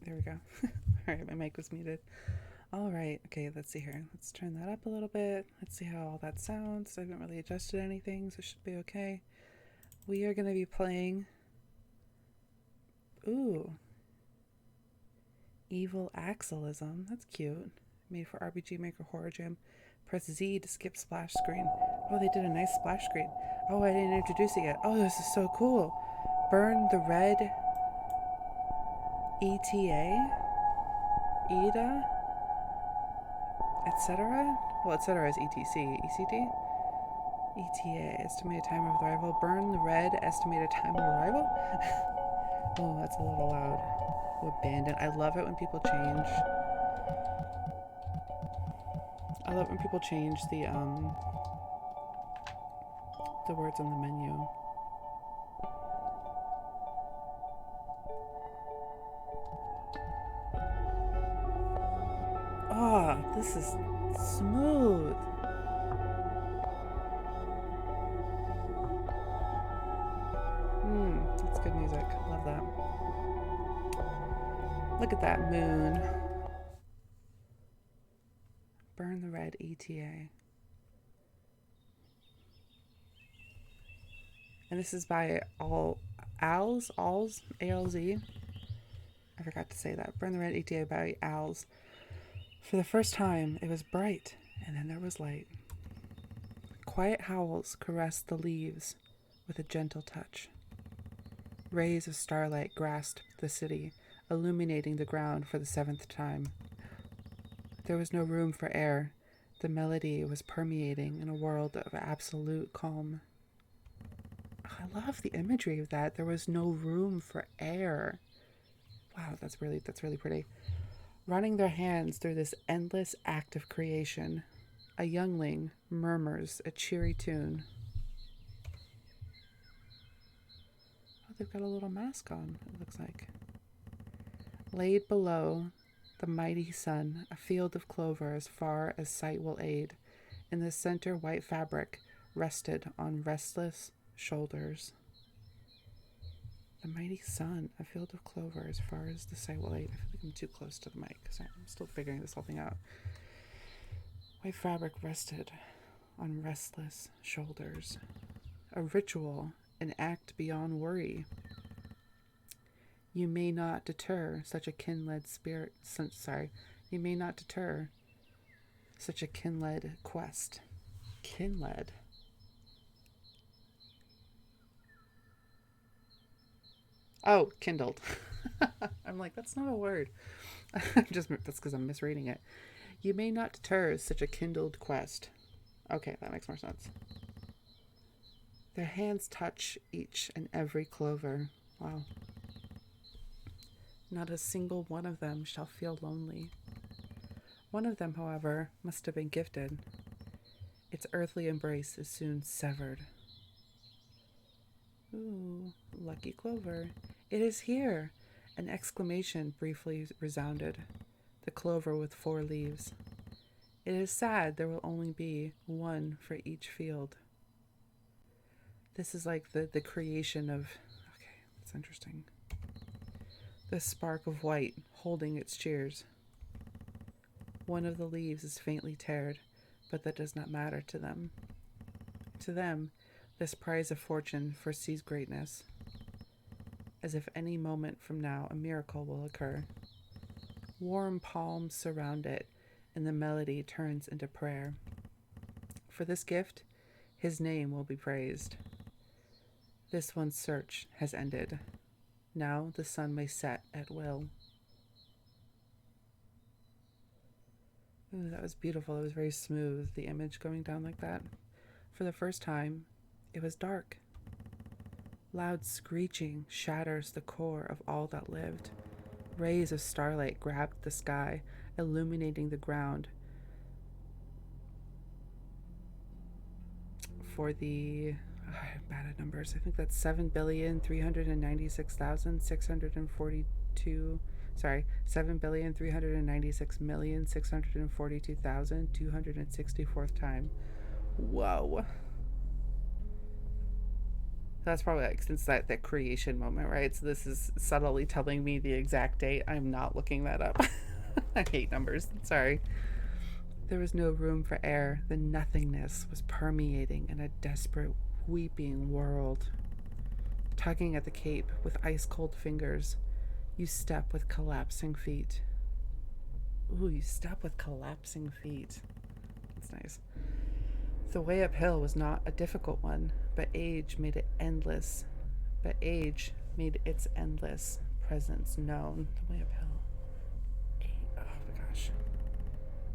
There we go. All right, my mic was muted. All right, okay, let's see here. Let's turn that up a little bit. Let's see how all that sounds. I haven't really adjusted anything, so it should be okay. We are going to be playing... Ooh. Evil Axelism. That's cute. Made for RPG Maker Horror Jam. Press Z to skip splash screen. Oh, they did a nice splash screen. Oh, I didn't introduce it yet. Oh, this is so cool. Burn the Red ETA? ETA? Etc.? Well, etc. is ETC. ECT? ETA, estimated time of arrival. Burn the Red, estimated time of arrival? Oh, that's a little loud. Oh, abandoned. I love it when people change. I love it when people change the words on the menu. Oh, this is smooth. That's good music. Love that. Look at that moon. Burn the Red ETA. And this is by Alz, A-L-Z. I forgot to say that. Burn the Red ETA by Alz. For the first time, it was bright, and then there was light. Quiet howls caressed the leaves with a gentle touch. Rays of starlight grasped the city, illuminating the ground for the 7th time. There was no room for air. The melody was permeating in a world of absolute calm. I love the imagery of that. There was no room for air. Wow, that's really pretty. Running their hands through this endless act of creation, a youngling murmurs a cheery tune. Oh, they've got a little mask on, it looks like. Laid below the mighty sun, a field of clover as far as sight will aid. In the center, white fabric rested on restless shoulders. The mighty sun, a field of clover as far as the sight will aid. I feel like I'm too close to the mic. Sorry, I'm still figuring this whole thing out. White fabric rested on restless shoulders. A ritual, an act beyond worry. You may not deter such a kin-led spirit. You may not deter such a kin-led quest. Kin-led. Oh, kindled. I'm like, that's not a word. That's because I'm misreading it. You may not deter such a kindled quest. Okay, that makes more sense. Their hands touch each and every clover. Wow. Not a single one of them shall feel lonely. One of them, however, must have been gifted. Its earthly embrace is soon severed. Ooh, lucky clover. It is here! An exclamation briefly resounded. The clover with 4 leaves. It is sad there will only be one for each field. This is like the creation of... Okay, that's interesting. The spark of white holding its cheers. One of the leaves is faintly teared, but that does not matter to them. To them, this prize of fortune foresees greatness, as if any moment from now a miracle will occur. Warm palms surround it, and the melody turns into prayer. For this gift, his name will be praised. This one's search has ended. Now the sun may set at will. Ooh, that was beautiful. It was very smooth, the image going down like that. For the first time, it was dark. Loud screeching shatters the core of all that lived. Rays of starlight grabbed the sky, illuminating the ground. For the... I'm bad at numbers. I think that's 7,396,642... Sorry, 7,396,642,264th time. Whoa. That's probably like since that creation moment, right? So this is subtly telling me the exact date. I'm not looking that up. I hate numbers. Sorry. There was no room for air. The nothingness was permeating in a desperate, weeping world. Tugging at the cape with ice-cold fingers, you step with collapsing feet. Ooh, you step with collapsing feet. That's nice. The way uphill was not a difficult one, but age made it endless. But age made its endless presence known. The way uphill. Oh my gosh.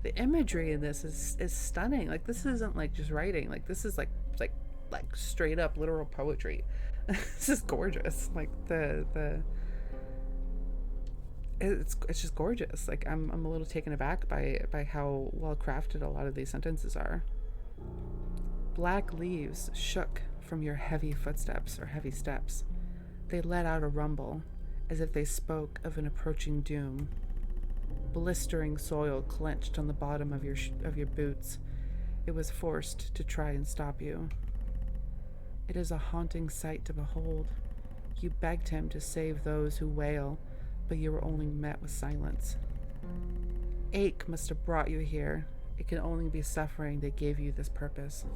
The imagery in this is stunning. Like this isn't like just writing. Like this is like straight up literal poetry. This is gorgeous. Like the it's just gorgeous. Like I'm a little taken aback by how well crafted a lot of these sentences are. Black leaves shook from your heavy footsteps or heavy steps. They let out a rumble, as if they spoke of an approaching doom. Blistering soil clenched on the bottom of your boots. It was forced to try and stop you. It is a haunting sight to behold. You begged him to save those who wail, but you were only met with silence. Ache must have brought you here. It can only be suffering that gave you this purpose.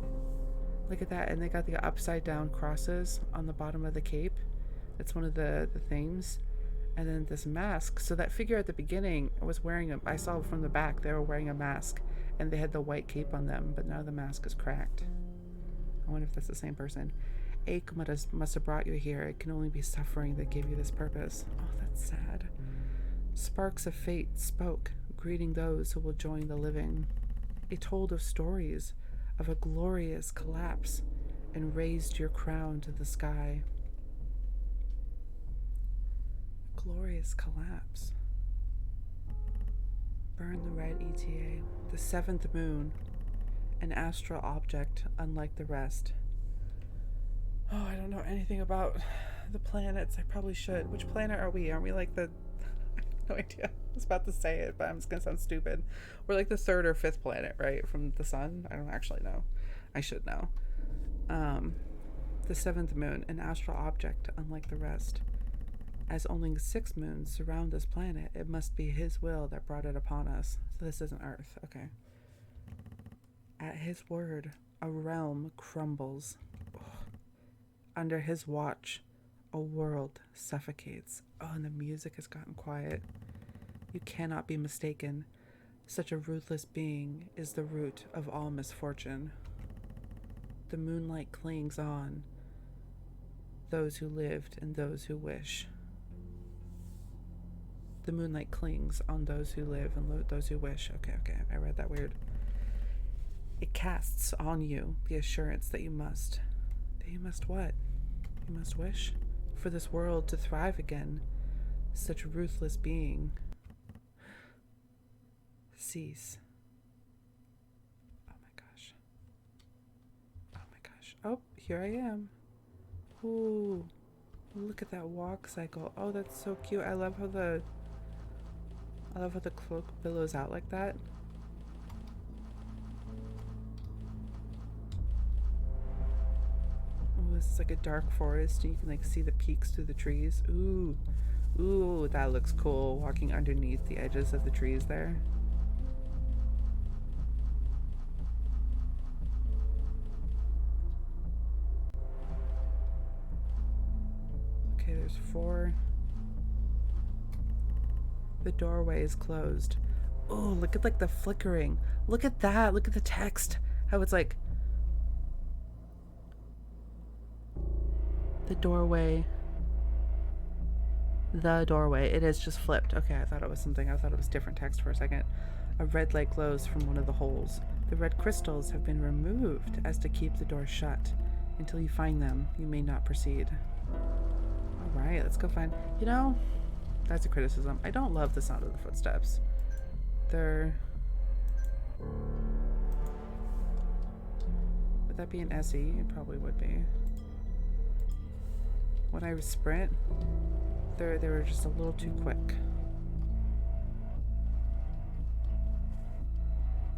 Look at that, and they got the upside down crosses on the bottom of the cape. That's one of the themes. And then this mask. So that figure at the beginning was wearing I saw from the back, they were wearing a mask, and they had the white cape on them, but now the mask is cracked. I wonder if that's the same person. Ache must have brought you here. It can only be suffering that gave you this purpose. Oh, that's sad. Sparks of fate spoke, greeting those who will join the living. It told of stories, of a glorious collapse, and raised your crown to the sky. Glorious collapse. Burn the Red ETA. The seventh moon. An astral object unlike the rest. Oh, I don't know anything about the planets. I probably should. Which planet are we? Aren't we like the... I have no idea. I was about to say it, but I'm just going to sound stupid. We're like the third or fifth planet, right? From the sun? I don't actually know. I should know. The seventh moon. An astral object unlike the rest. As only 6 moons surround this planet, it must be his will that brought it upon us. So this isn't Earth. Okay. At his word, a realm crumbles. Ugh. Under his watch, a world suffocates. Oh, and the music has gotten quiet. You cannot be mistaken. Such a ruthless being is the root of all misfortune. The moonlight clings on those who lived and those who wish. The moonlight clings on those who live and those who wish. Okay, I read that weird. It casts on you the assurance that you must. That you must what? You must wish for this world to thrive again. Such ruthless being. Cease. Oh my gosh. Oh my gosh. Oh, here I am. Ooh. Look at that walk cycle. Oh, that's so cute. I love how the cloak billows out like that. Oh, this is like a dark forest and you can like see the peaks through the trees. Ooh. Ooh, that looks cool. Walking underneath the edges of the trees there. Okay, there's 4. The doorway is closed. Oh, look at like the flickering. Look at that. Look at the text. How it's like the doorway. The doorway. It is just flipped. Okay, I thought it was something. I thought it was different text for a second. A red light glows from one of the holes. The red crystals have been removed as to keep the door shut. Until you find them, you may not proceed. All right, let's go find. You know, that's a criticism. I don't love the sound of the footsteps. They're... Would that be an SE? It probably would be. When I sprint, they were just a little too quick.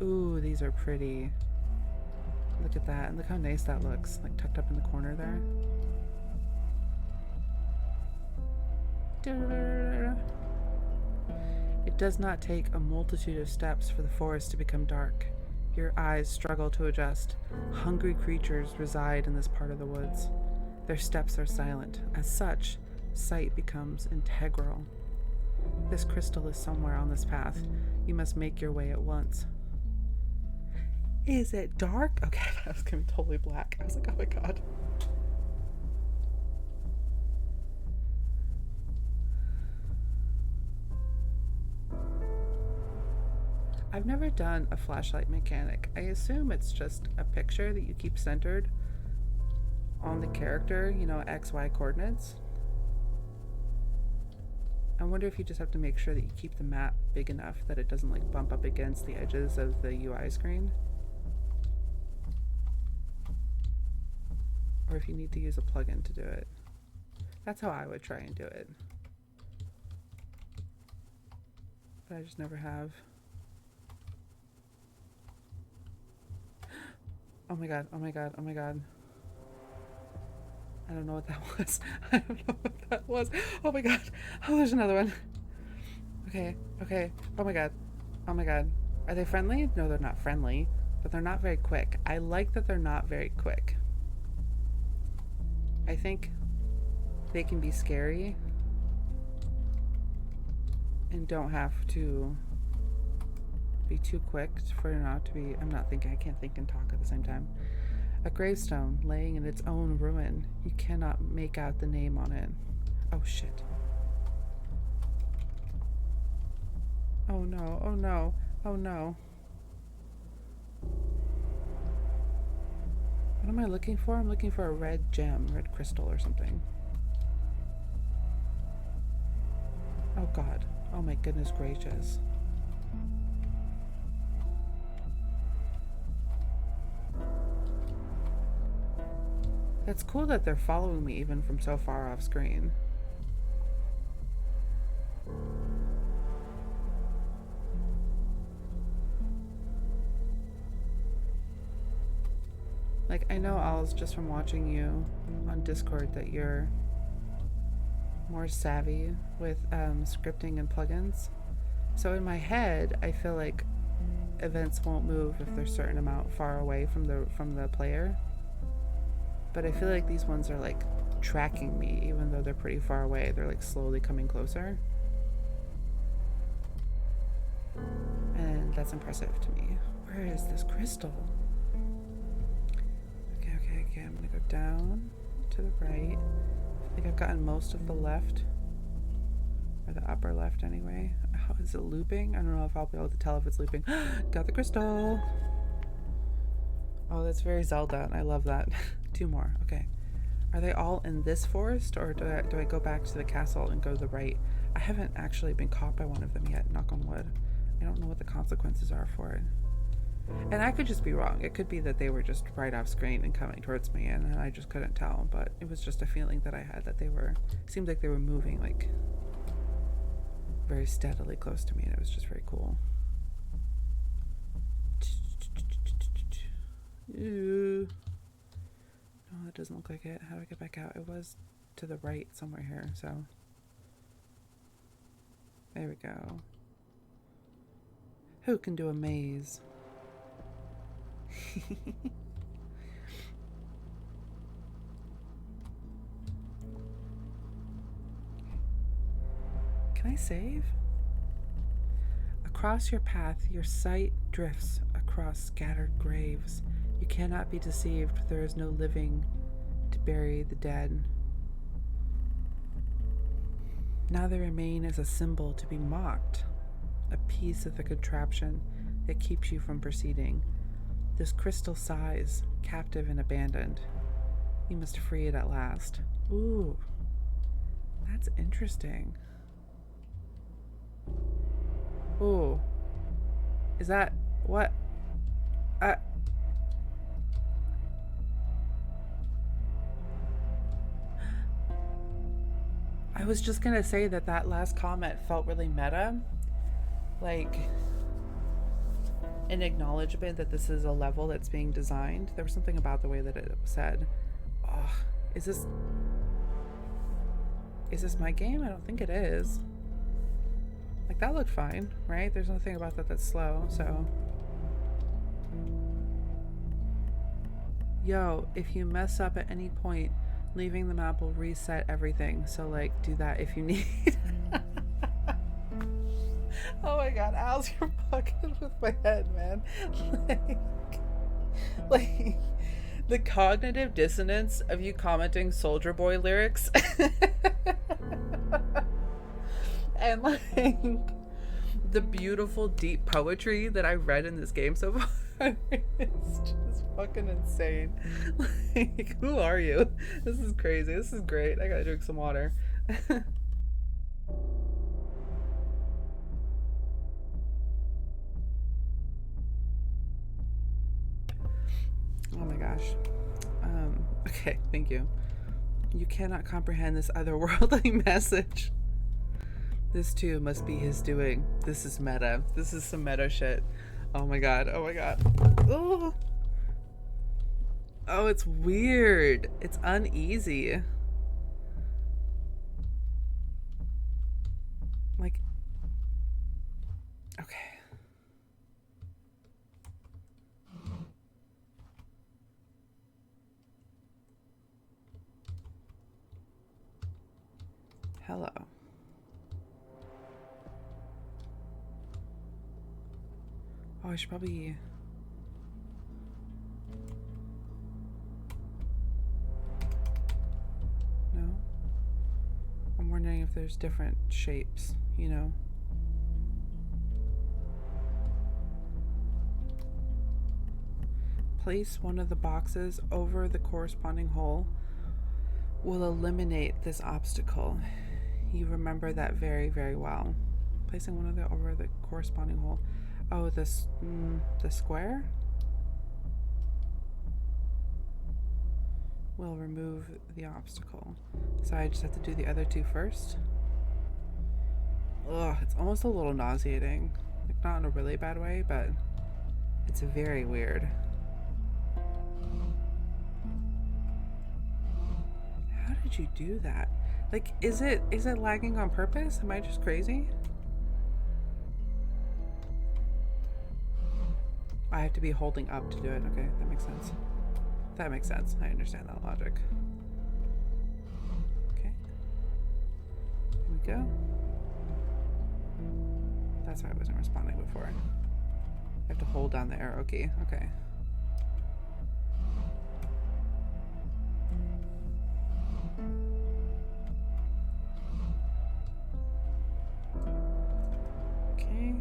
Ooh, these are pretty. Look at that, and look how nice that looks, like tucked up in the corner there. It does not take a multitude of steps for the forest to become dark. Your eyes struggle to adjust. Hungry creatures reside in this part of the woods. Their steps are silent. As such, sight becomes integral. This crystal is somewhere on this path. You must make your way at once. Is it dark? Okay, that was gonna be totally black. I was like, oh my god. I've never done a flashlight mechanic. I assume it's just a picture that you keep centered on the character, you know, XY coordinates. I wonder if you just have to make sure that you keep the map big enough that it doesn't like bump up against the edges of the UI screen. Or if you need to use a plugin to do it. That's how I would try and do it. But I just never have. Oh my god, oh my god, oh my god. I don't know what that was. I don't know what that was. Oh my god. Oh, there's another one. Okay, okay. Oh my god. Oh my god. Are they friendly? No, they're not friendly, but they're not very quick. I like that they're not very quick. I think they can be scary and don't have to be too quick for it not to be. I can't think and talk at the same time. A gravestone laying in its own ruin. You cannot make out the name on it. Oh shit. Oh no, oh no, oh no. What am I looking for? I'm looking for a red gem, red crystal or something. Oh god. Oh my goodness gracious. It's cool that they're following me even from so far off screen. Like, I know, Al's, just from watching you on Discord, that you're more savvy with scripting and plugins. So in my head, I feel like events won't move if they're a certain amount far away from the player. But I feel like these ones are like tracking me, even though they're pretty far away. They're like slowly coming closer. And that's impressive to me. Where is this crystal? Okay, I'm gonna go down to the right. I think I've gotten most of the left. Or the upper left anyway. Oh, is it looping? I don't know if I'll be able to tell if it's looping. Got the crystal! Oh, that's very Zelda, and I love that. 2 more, okay. Are they all in this forest, or do I go back to the castle and go to the right? I haven't actually been caught by one of them yet, knock on wood. I don't know what the consequences are for it. And I could just be wrong. It could be that they were just right off screen and coming towards me, and I just couldn't tell, but it was just a feeling that I had that they were, seemed like they were moving like very steadily close to me, and it was just very cool. Ooh. No, that doesn't look like it. How do I get back out? It was to the right somewhere here, so. There we go. Who can do a maze? Can I save? Across your path, your sight drifts across scattered graves. You cannot be deceived. There is no living to bury the dead. Now they remain as a symbol to be mocked, a piece of the contraption that keeps you from proceeding. This crystal sighs, captive and abandoned. You must free it at last. Ooh, that's interesting. Ooh, is that what? I was just gonna say that last comment felt really meta, like an acknowledgement that this is a level that's being designed. There was something about the way that it said. Oh, is this? Is this my game? I don't think it is. Like, that looked fine, right? There's nothing about that that's slow, so. Yo, if you mess up at any point, leaving the map will reset everything. So, like, do that if you need. Oh my god, Al's, you're fucking with my head, man. Like the cognitive dissonance of you commenting Soldier Boy lyrics and like the beautiful deep poetry that I've read in this game so far. It's just fucking insane. Like, who are you? This is crazy. This is great. I gotta drink some water. Oh my gosh. Okay, thank you. You cannot comprehend this otherworldly message. This too must be his doing. This is meta. This is some meta shit. Oh my god. Oh my god. Oh, oh, it's weird. It's uneasy. Like, okay. Hello. Oh, I should probably... No? I'm wondering if there's different shapes, you know? Place one of the boxes over the corresponding hole will eliminate this obstacle. You remember that very, very well. Placing one of the over the corresponding hole. Oh, this the square will remove the obstacle. So I just have to do the other two first. Ugh, it's almost a little nauseating. Like, not in a really bad way, but it's very weird. How did you do that? Like, is it lagging on purpose? Am I just crazy? I have to be holding up to do it. Okay, that makes sense. That makes sense. I understand that logic. Okay. Here we go. That's why I wasn't responding before. I have to hold down the arrow key. Okay. Okay.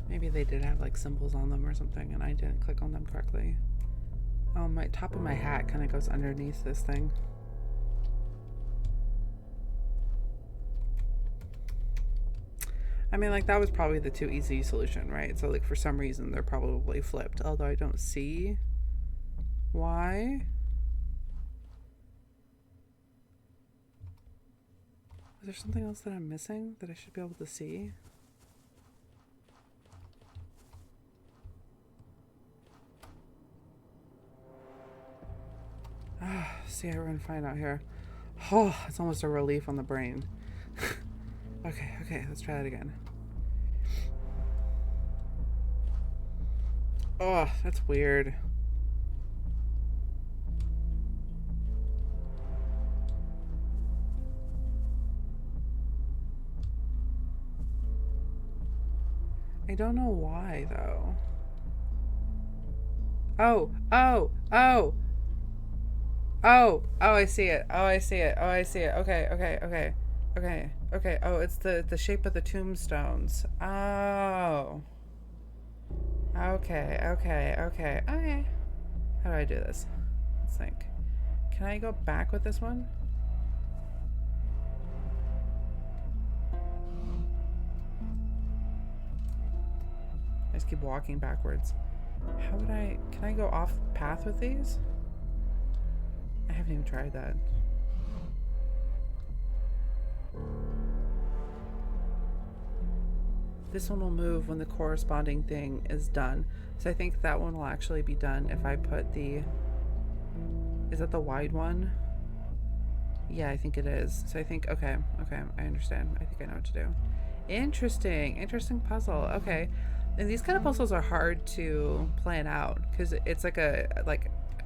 Maybe they did have like symbols on them or something and I didn't click on them correctly. Oh, my top of my hat kind of goes underneath this thing. I mean, like, that was probably the too easy solution, right? So, like, for some reason, they're probably flipped. Although I don't see why. Is there something else that I'm missing that I should be able to see? See, we're gonna find out here. Oh, it's almost a relief on the brain. Okay, let's try that again. Oh, that's weird. I don't know why, though. Oh, I see it. Oh, I see it. Okay. Oh, it's the shape of the tombstones. Oh. Okay. How do I do this? Let's think. Can I go back with this one? I just keep walking backwards. How would I... Can I go off path with these? I haven't even tried that. This one will move when the corresponding thing is done. So I think that one will actually be done if I put the... Is that the wide one? Yeah, I think it is. So I think, okay, I understand. I think I know what to do. Interesting puzzle. Okay. And these kind of puzzles are hard to plan out because it's like a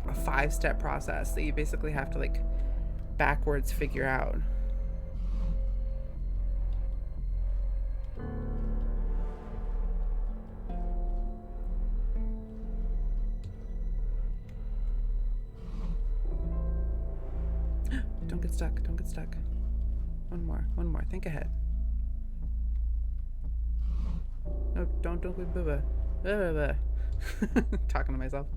5-step process that you basically have to like backwards figure out. Don't get stuck. Don't get stuck. One more. Think ahead. No, don't go boo-boo. Talking to myself.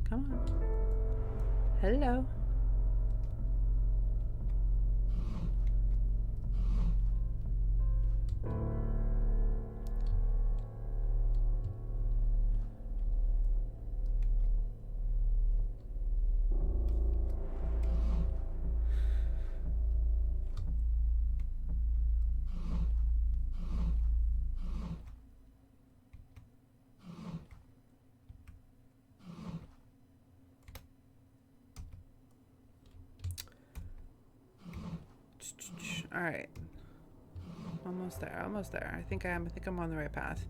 Come on. Hello. All right. Almost there. I think I'm on the right path.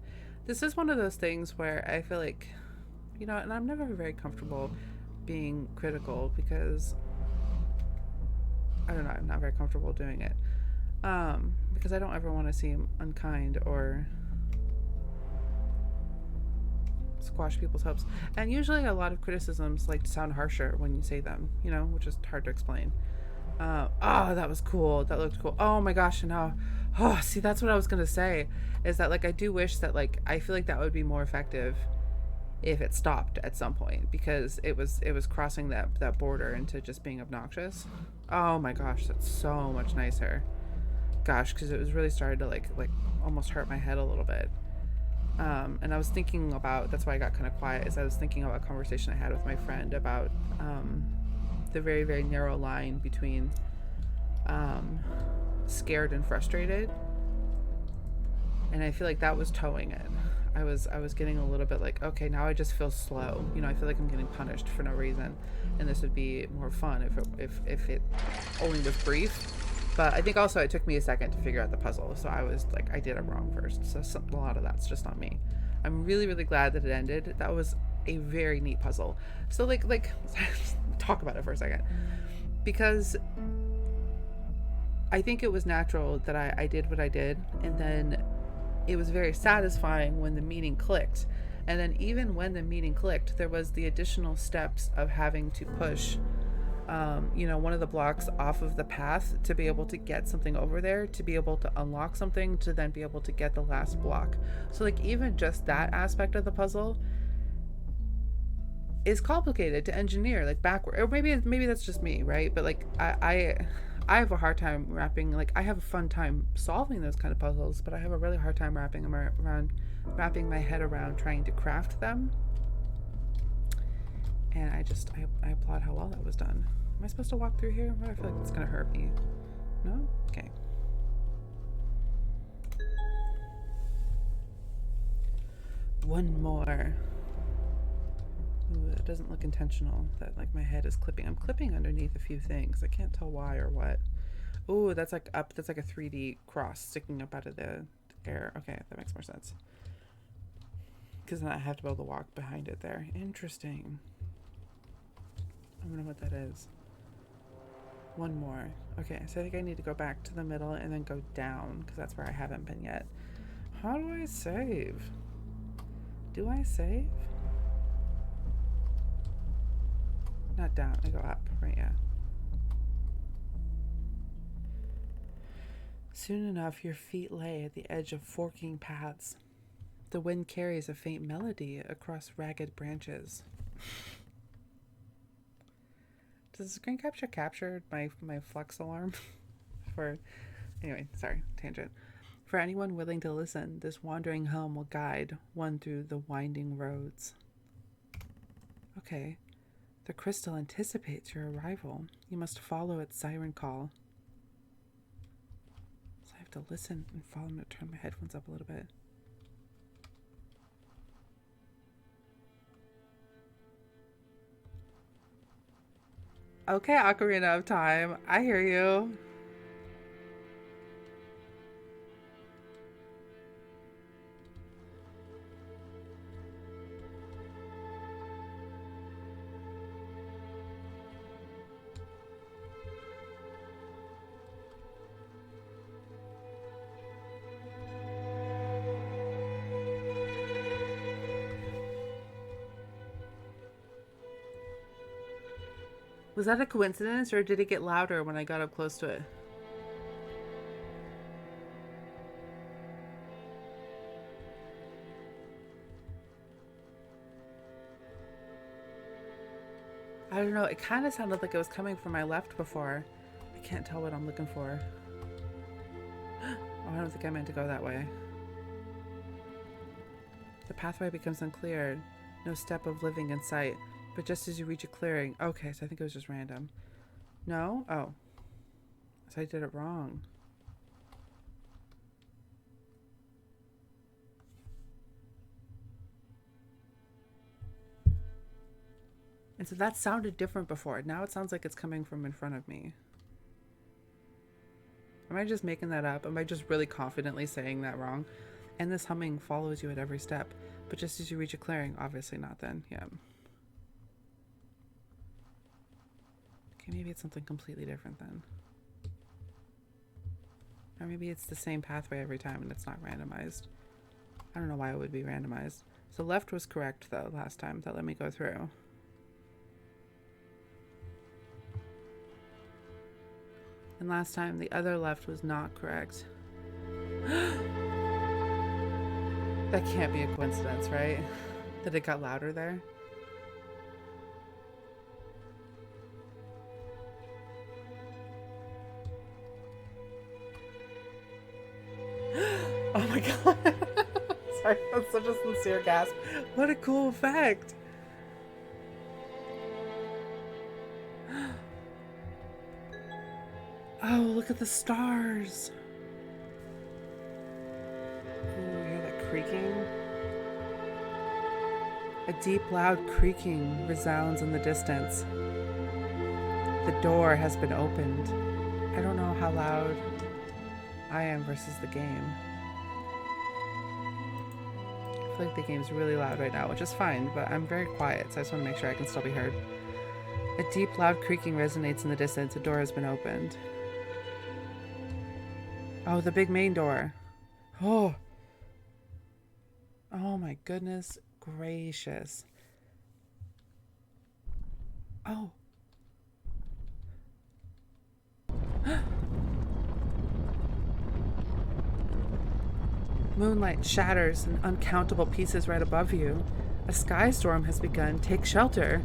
This is one of those things where I feel like, you know, and I'm never very comfortable being critical because I don't know, I'm not very comfortable doing it. Because I don't ever want to seem unkind or squash people's hopes. And usually a lot of criticisms like to sound harsher when you say them, you know, which is hard to explain. Oh, that was cool. That looked cool. Oh my gosh. And now, oh, see, that's what I was going to say is that like, I do wish that like, I feel like that would be more effective if it stopped at some point because it was crossing that border into just being obnoxious. Oh my gosh. That's so much nicer. Gosh. Cause it was really started to like almost hurt my head a little bit. And I was thinking about, that's why I got kind of quiet is I was thinking about a conversation I had with my friend about, the very, very narrow line between scared and frustrated. And I feel like that was towing it. I was getting a little bit like, okay, now I just feel slow. You know, I feel like I'm getting punished for no reason. And this would be more fun if it only was brief. But I think also it took me a second to figure out the puzzle. So I was like, I did it wrong first. So a lot of that's just on me. I'm really, really glad that it ended. That was a very neat puzzle. So like talk about it for a second, because I think it was natural that I did what I did, and then it was very satisfying when the meaning clicked. And then even when the meaning clicked, there was the additional steps of having to push you know, one of the blocks off of the path to be able to get something over there, to be able to unlock something, to then be able to get the last block. So like even just that aspect of the puzzle is complicated to engineer, like backward. Or maybe that's just me, right? But like I have a hard time wrapping, like I have a fun time solving those kind of puzzles, but I have a really hard time wrapping my head around trying to craft them. And I applaud how well that was done. Am I supposed to walk through here? I feel like it's gonna hurt me. No? Okay. One more. Ooh, it doesn't look intentional that like my head is clipping. I'm clipping underneath a few things. I can't tell why or what. Ooh, that's like up. That's like a 3D cross sticking up out of the air. Okay, that makes more sense. Because then I have to be able to walk behind it there. Interesting. I don't know what that is. One more. Okay, so I think I need to go back to the middle and then go down because that's where I haven't been yet. How do I save? Do I save? Not down, I go up, right? Yeah. Soon enough, your feet lay at the edge of forking paths. The wind carries a faint melody across ragged branches. Does the screen capture my flex alarm? For anyway, sorry, tangent. For anyone willing to listen, this wandering helm will guide one through the winding roads. Okay. The crystal anticipates your arrival. You must follow its siren call. So I have to listen and follow. I'm going to turn my headphones up a little bit. Okay, Ocarina of Time. I hear you. Was that a coincidence, or did it get louder when I got up close to it? I don't know. It kind of sounded like it was coming from my left before. I can't tell what I'm looking for. Oh, I don't think I meant to go that way. The pathway becomes unclear. No step of living in sight. But just as you reach a clearing... Okay, so I think it was just random. No? Oh. So I did it wrong. And so that sounded different before. Now it sounds like it's coming from in front of me. Am I just making that up? Am I just really confidently saying that wrong? And this humming follows you at every step. But just as you reach a clearing, obviously not then. Yeah. Okay, maybe it's something completely different then. Or maybe it's the same pathway every time and it's not randomized. I don't know why it would be randomized. So left was correct though last time. That let me go through. And last time the other left was not correct. That can't be a coincidence, right? That it got louder there. Oh my god. Sorry, that's such a sincere gasp. What a cool effect. Oh, look at the stars. Ooh, you hear that creaking? A deep, loud creaking resounds in the distance. The door has been opened. I don't know how loud I am versus the game. I feel like the game's really loud right now, which is fine, but I'm very quiet, so I just want to make sure I can still be heard. A deep, loud creaking resonates in the distance. A door has been opened. Oh, the big main door. Oh. Oh my goodness gracious. Oh. Moonlight shatters in uncountable pieces right above you. A sky storm has begun. Take shelter.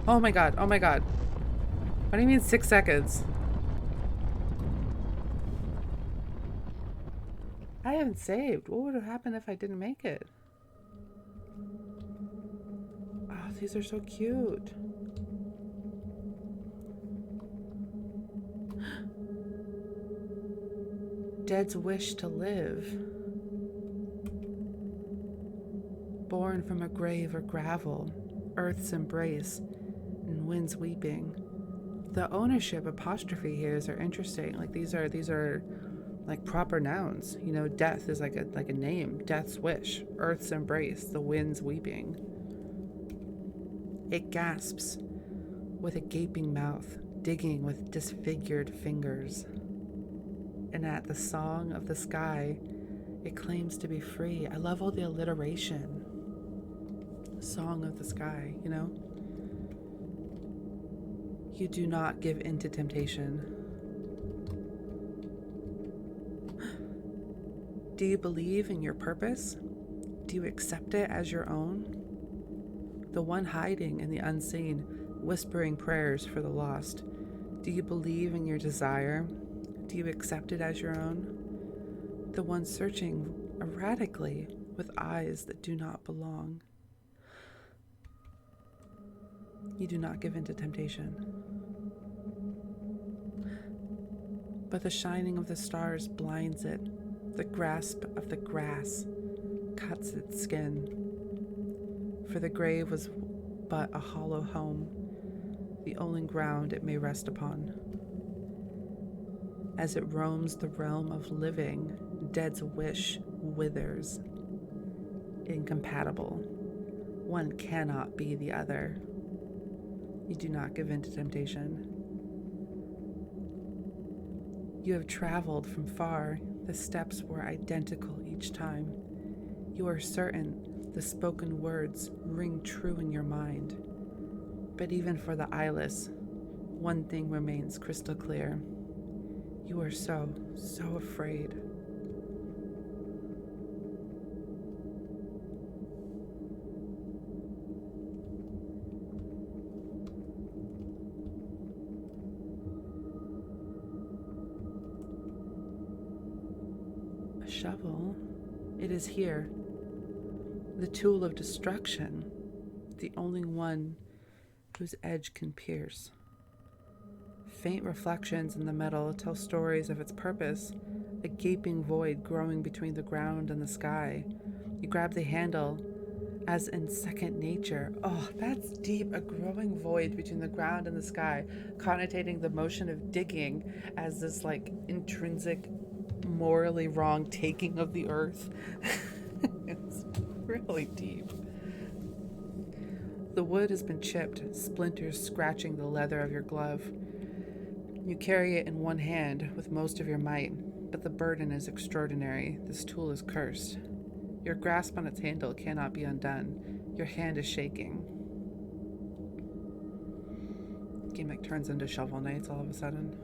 Oh my god. Oh my god. What do you mean 6 seconds? I haven't saved. What would have happened if I didn't make it? Oh, these are so cute. Dead's wish to live. Born from a grave or gravel, earth's embrace, and wind's weeping. The ownership apostrophe here's are interesting. Like these are like proper nouns. You know, death is like a name. Death's wish, earth's embrace, the wind's weeping. It gasps with a gaping mouth, digging with disfigured fingers. And at the song of the sky, it claims to be free. I love all the alliteration. Song of the sky, you know? You do not give in to temptation. Do you believe in your purpose? Do you accept it as your own? the one hiding in the unseen, whispering prayers for the lost. Do you believe in your desire? Do you accept it as your own? The one searching erratically with eyes that do not belong. You do not give in to temptation. But the shining of the stars blinds it. The grasp of the grass cuts its skin. For the grave was but a hollow home, the only ground it may rest upon. As it roams the realm of living, dead's wish withers. Incompatible. One cannot be the other. You do not give in to temptation. You have traveled from far. The steps were identical each time. You are certain the spoken words ring true in your mind. But even for the eyeless, one thing remains crystal clear. You are so afraid. A shovel? It is here. The tool of destruction. The only one whose edge can pierce. Faint reflections in the metal tell stories of its purpose, a gaping void growing between the ground and the sky. You grab the handle, as in second nature. Oh, that's deep. A growing void between the ground and the sky, connotating the motion of digging as this intrinsic, morally wrong taking of the earth. It's really deep. The wood has been chipped, splinters scratching the leather of your glove. You carry it in one hand with most of your might, but the burden is extraordinary. This tool is cursed. Your grasp on its handle cannot be undone. Your hand is shaking. Gimmick turns into Shovel Knights all of a sudden.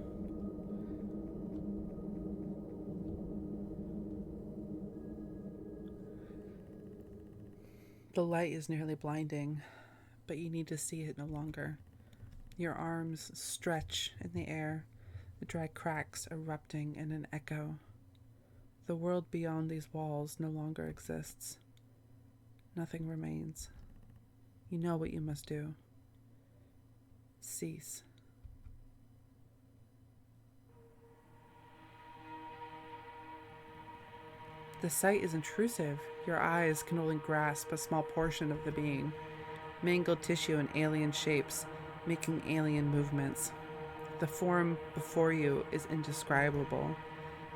The light is nearly blinding, but you need to see it no longer. Your arms stretch in the air, the dry cracks erupting in an echo. The world beyond these walls no longer exists. Nothing remains. You know what you must do. Cease. The sight is intrusive. Your eyes can only grasp a small portion of the being. Mangled tissue and alien shapes, making alien movements. The form before you is indescribable.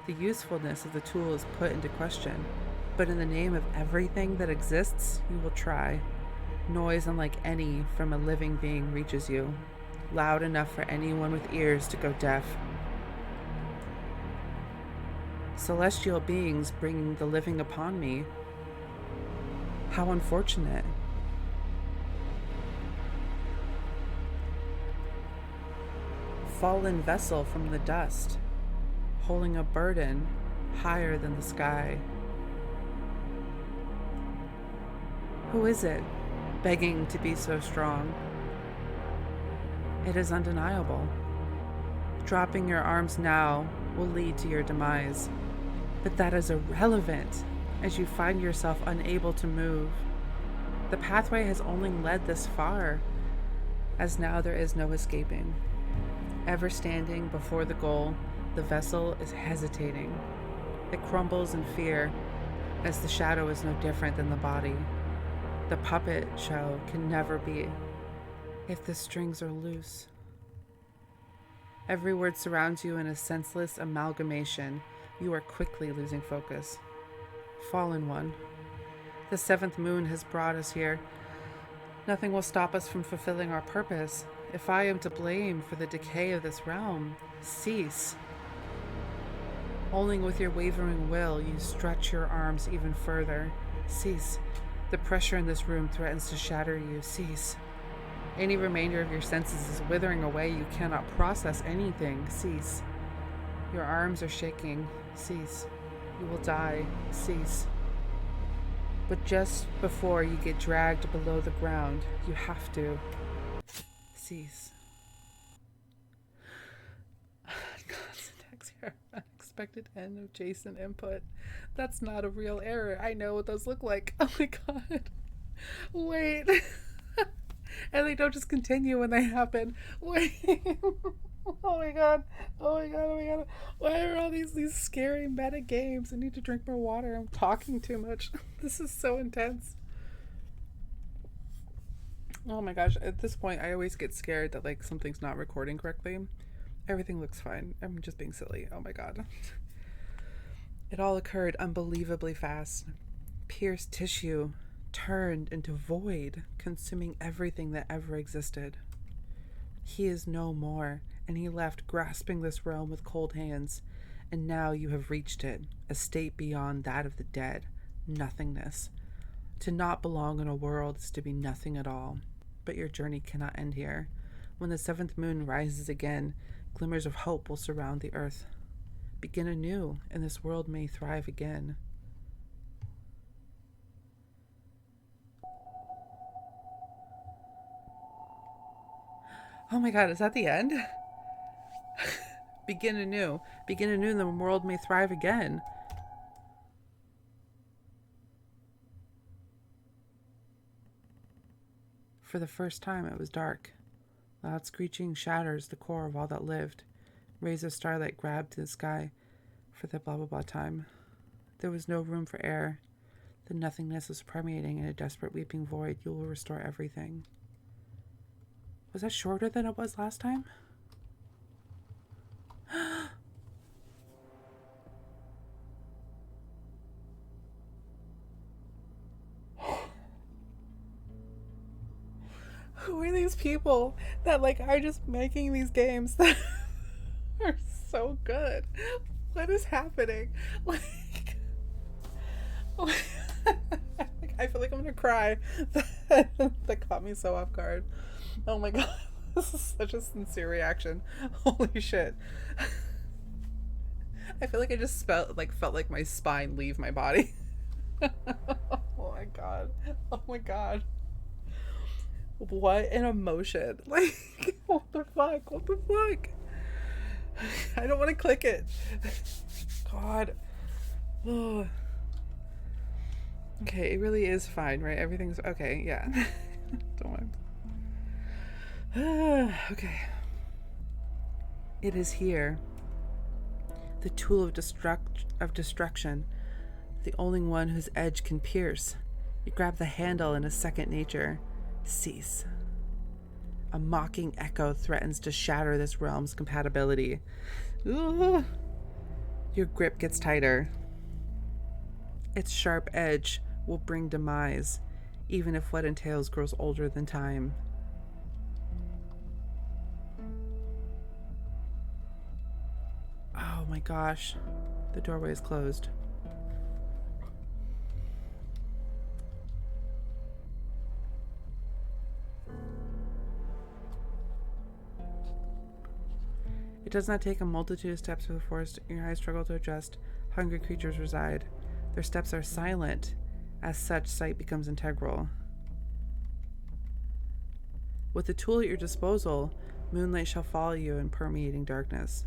The usefulness of the tool is put into question, but in the name of everything that exists, you will try. Noise unlike any from a living being reaches you, loud enough for anyone with ears to go deaf. Celestial beings bringing the living upon me. How unfortunate. Fallen vessel from the dust, holding a burden higher than the sky. Who is it, begging to be so strong? It is undeniable. Dropping your arms now will lead to your demise, but that is irrelevant as you find yourself unable to move. The pathway has only led this far, as now there is no escaping. Ever standing before the goal, the vessel is hesitating. It crumbles in fear, as the shadow is no different than the body. The puppet show can never be if the strings are loose. Every word surrounds you in a senseless amalgamation. You are quickly losing focus. Fallen one. The seventh moon has brought us here. Nothing will stop us from fulfilling our purpose. If I am to blame for the decay of this realm, cease. Only with your wavering will you stretch your arms even further. Cease. The pressure in this room threatens to shatter you. Cease. Any remainder of your senses is withering away. You cannot process anything. Cease. Your arms are shaking. Cease. You will die. Cease. But just before you get dragged below the ground, you have to cease. Syntax error. Unexpected end of JSON input. That's not a real error. I know what those look like. Oh my god. Wait. And they don't just continue when they happen. Wait. Oh my god. Oh my god. Oh my god. Why are all these scary meta games? I need to drink more water. I'm talking too much. This is so intense. Oh my gosh. At this point, I always get scared that like something's not recording correctly. Everything looks fine. I'm just being silly. Oh my god. It all occurred unbelievably fast. Pierced tissue turned into void, consuming everything that ever existed. He is no more, and he left grasping this realm with cold hands. And now you have reached it, a state beyond that of the dead, nothingness. To not belong in a world is to be nothing at all. But your journey cannot end here. When the seventh moon rises again, glimmers of hope will surround the earth. Begin anew, and this world may thrive again. Oh my god, is that the end? Begin anew. Begin anew, and the world may thrive again. For the first time, it was dark. Loud screeching shatters the core of all that lived. Rays of starlight grabbed the sky for the blah blah blah time. There was no room for air. The nothingness was permeating in a desperate weeping void. You will restore everything. Was that shorter than it was last time? Who are these people that like are just making these games that are so good? What is happening? Like I feel like I'm gonna cry. That caught me so off guard. Oh my god, this is such a sincere reaction. Holy shit. I feel like I just felt like my spine leave my body. Oh my god. Oh my god. What an emotion. Like, what the fuck? What the fuck? I don't want to click it. God. Oh. Okay, it really is fine, right? Everything's okay, yeah. Don't mind. Okay. It is here. The tool of destruction. The only one whose edge can pierce. You grab the handle in a second nature. Cease. A mocking echo threatens to shatter this realm's compatibility. Ooh. Your grip gets tighter. Its sharp edge will bring demise, even if what entails grows older than time. Oh my gosh. The doorway is closed. It does not take a multitude of steps through the forest. Your eyes struggle to adjust. Hungry creatures reside. Their steps are silent. As such, sight becomes integral. With the tool at your disposal, moonlight shall follow you in permeating darkness.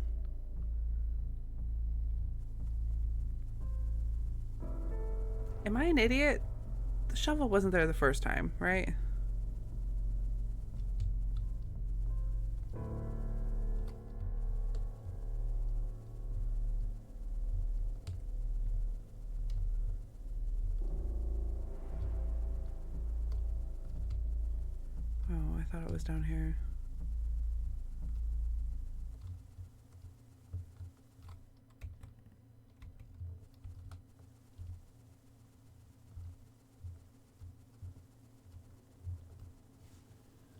Am I an idiot? The shovel wasn't there the first time, right? Oh, I thought it was down here.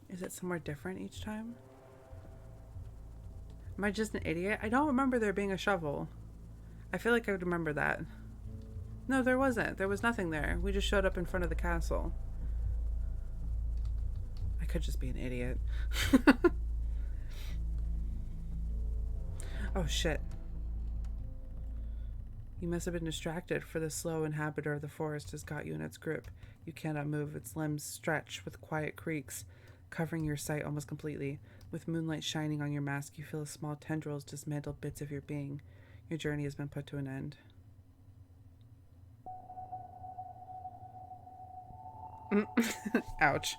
Is it somewhere different each time? Am I just an idiot? I don't remember there being a shovel. I feel like I would remember that. No, there wasn't. There was nothing there. We just showed up in front of the castle. I could just be an idiot. Oh shit. You must have been distracted, for the slow inhabitor of the forest has got you in its grip. You cannot move. Its limbs stretch with quiet creaks, covering your sight almost completely. With moonlight shining on your mask, you feel as small tendrils dismantle bits of your being. Your journey has been put to an end. Ouch.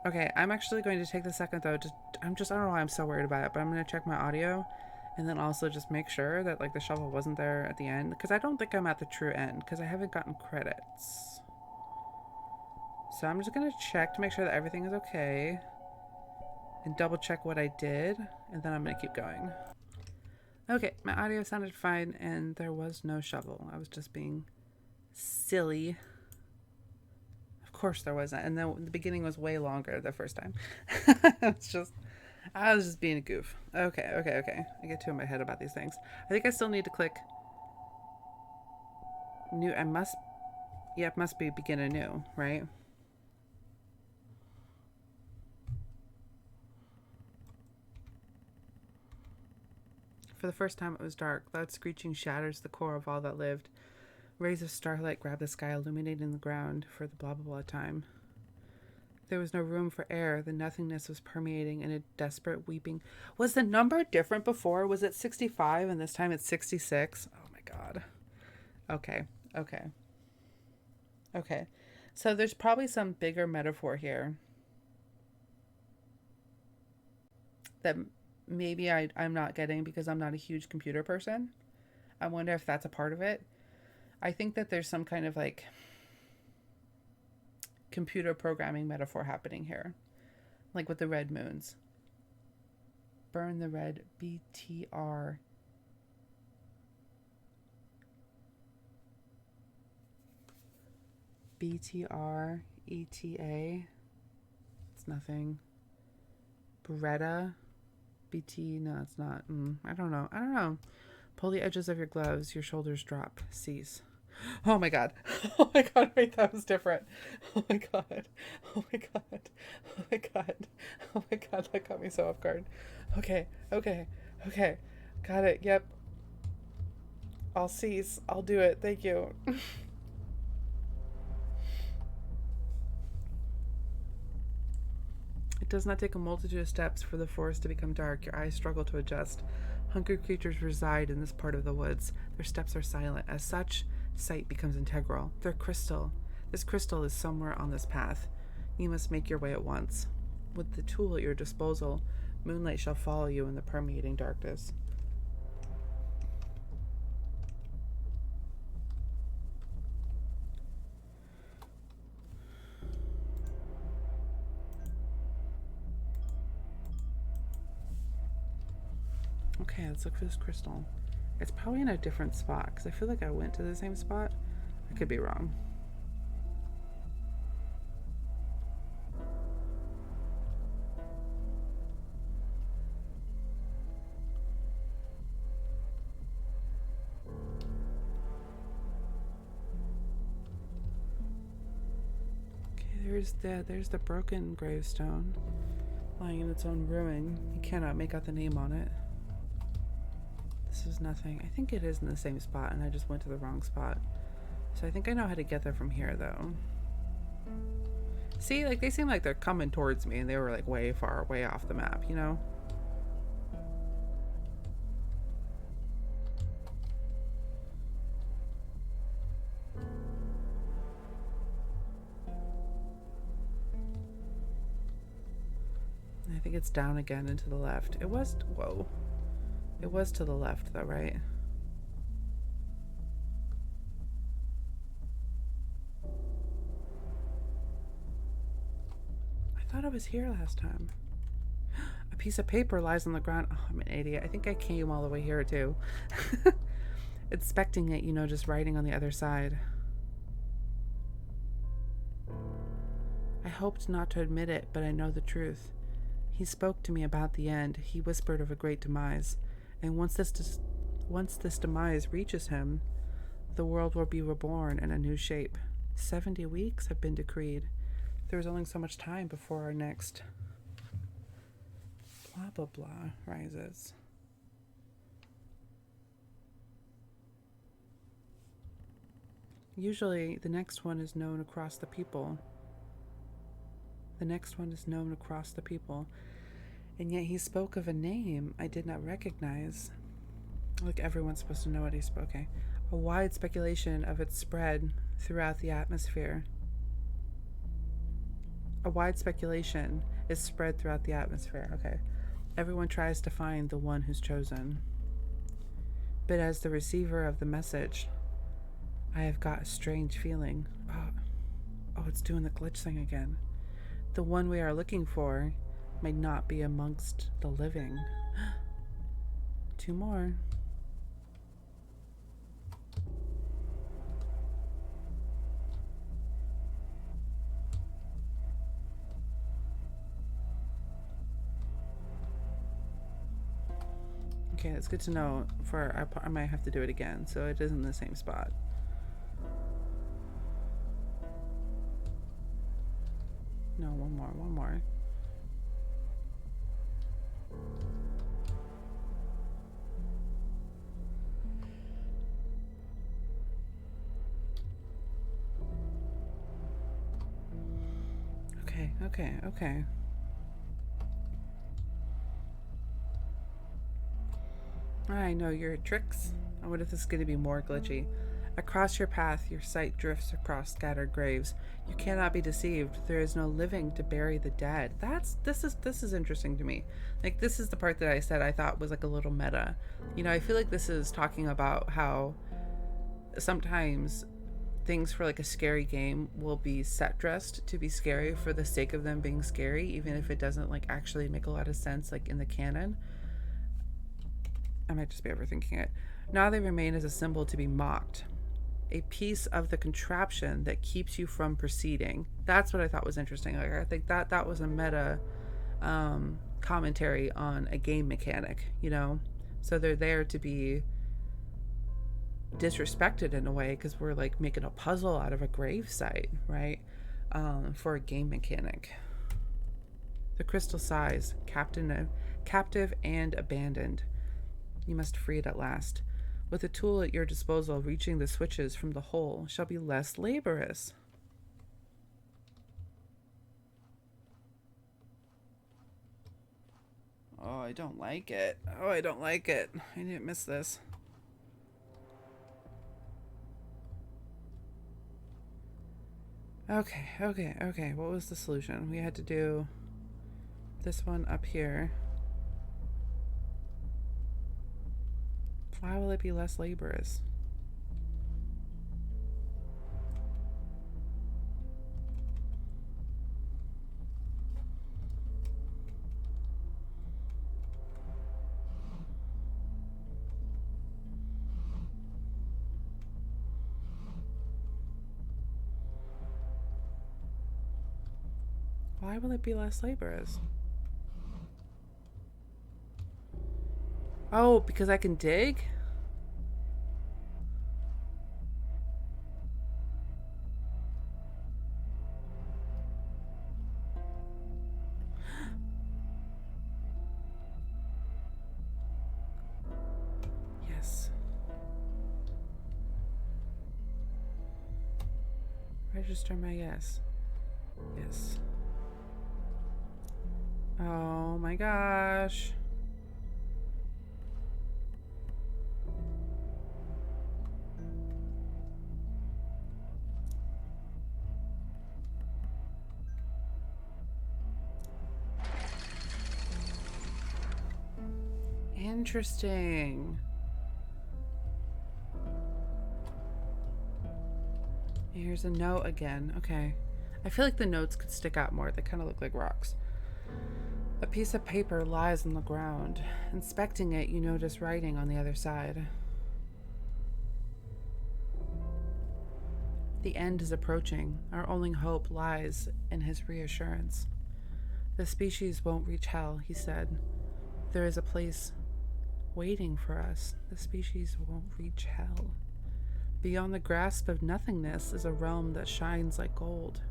Okay, I'm actually going to take the second though. I don't know why I'm so worried about it, but I'm going to check my audio and then also just make sure that like the shovel wasn't there at the end, because I don't think I'm at the true end because I haven't gotten credits. So I'm just going to check to make sure that everything is okay and double check what I did, and then I'm going to keep going. Okay, my audio sounded fine and there was no shovel. I was just being silly. Of course there wasn't. And then the beginning was way longer the first time. I was just being a goof. Okay. I get too in my head about these things. I think I still need to click new. It must be begin anew, right? For the first time it was dark. Loud screeching shatters the core of all that lived. Rays of starlight grabbed the sky, illuminating the ground for the blah blah blah time. There was no room for air. The nothingness was permeating in a desperate weeping. Was the number different before? Was it 65 and this time it's 66? Oh my god. Okay. So there's probably some bigger metaphor here that maybe I'm not getting because I'm not a huge computer person. I wonder if that's a part of it. I think that there's some kind of like computer programming metaphor happening here, like with the red moons. Burn the Red BTR. BTR ETA. It's nothing. Beretta. BT. No, it's not. I don't know. Pull the edges of your gloves. Your shoulders drop. Cease. Oh my god. Oh my god. Wait, that was different. Oh my god. Oh my god. Oh my god. Oh my god. That got me so off guard. Okay. Got it. Yep. I'll cease. I'll do it. Thank you. It does not take a multitude of steps for the forest to become dark. Your eyes struggle to adjust. Hungry creatures reside in this part of the woods. Their steps are silent. As such, sight becomes integral. Their crystal. This crystal is somewhere on this path. You must make your way at once. With the tool at your disposal, moonlight shall follow you in the permeating darkness. Okay, let's look for this crystal. It's probably in a different spot because I feel like I went to the same spot. I could be wrong. Okay, there's the broken gravestone lying in its own ruin. You cannot make out the name on it. This is nothing. I think it is in the same spot and I just went to the wrong spot. So I think I know how to get there from here though. See, like they seem like they're coming towards me and they were like way far, way off the map, you know? I think it's down again and to the left. It was, whoa. It was to the left though, right? I thought I was here last time. A piece of paper lies on the ground. Oh, I'm an idiot. I think I came all the way here too. Inspecting it, you know, just writing on the other side. I hoped not to admit it, but I know the truth. He spoke to me about the end. He whispered of a great demise. And once this demise reaches him, the world will be reborn in a new shape. 70 weeks have been decreed. There is only so much time before our next blah blah blah rises. Usually, the next one is known across the people. The next one is known across the people. And yet he spoke of a name I did not recognize. Like everyone's supposed to know what he spoke. Okay. A wide speculation of its spread throughout the atmosphere. A wide speculation is spread throughout the atmosphere. Okay. Everyone tries to find the one who's chosen. But as the receiver of the message, I have got a strange feeling. Oh, it's doing the glitch thing again. The one we are looking for might not be amongst the living. 2 more. Okay, that's good to know. I might have to do it again, so it is in the same spot. No, one more. Okay. I know your tricks. I wonder if this is going to be more glitchy. Across your path, your sight drifts across scattered graves. You cannot be deceived. There is no living to bury the dead. This is interesting to me. Like, this is the part that I said I thought was like a little meta. You know, I feel like this is talking about how sometimes things for like a scary game will be set dressed to be scary for the sake of them being scary, even if it doesn't like actually make a lot of sense like in the canon. I might just be overthinking it. Now they remain as a symbol to be mocked, a piece of the contraption that keeps you from proceeding. That's what I thought was interesting. Like, I think that was a meta commentary on a game mechanic, you know? So they're there to be disrespected in a way because we're like making a puzzle out of a grave site, right? For a game mechanic. The crystal sighs, captive and abandoned. You must free it at last. With a tool at your disposal, reaching the switches from the hole shall be less laborious. Oh, I don't like it. I didn't miss this. Okay. What was the solution? We had to do this one up here. Why will it be less laborious? Why will it be less laborious? Oh, because I can dig? Yes. Register my yes. Yes. Oh my gosh. Interesting. Here's a note again. Okay. I feel like the notes could stick out more. They kind of look like rocks. A piece of paper lies on the ground. Inspecting it, you notice writing on the other side. The end is approaching. Our only hope lies in his reassurance. The species won't reach hell, he said. There is a place waiting for us. The species won't reach hell. Beyond the grasp of nothingness is a realm that shines like gold.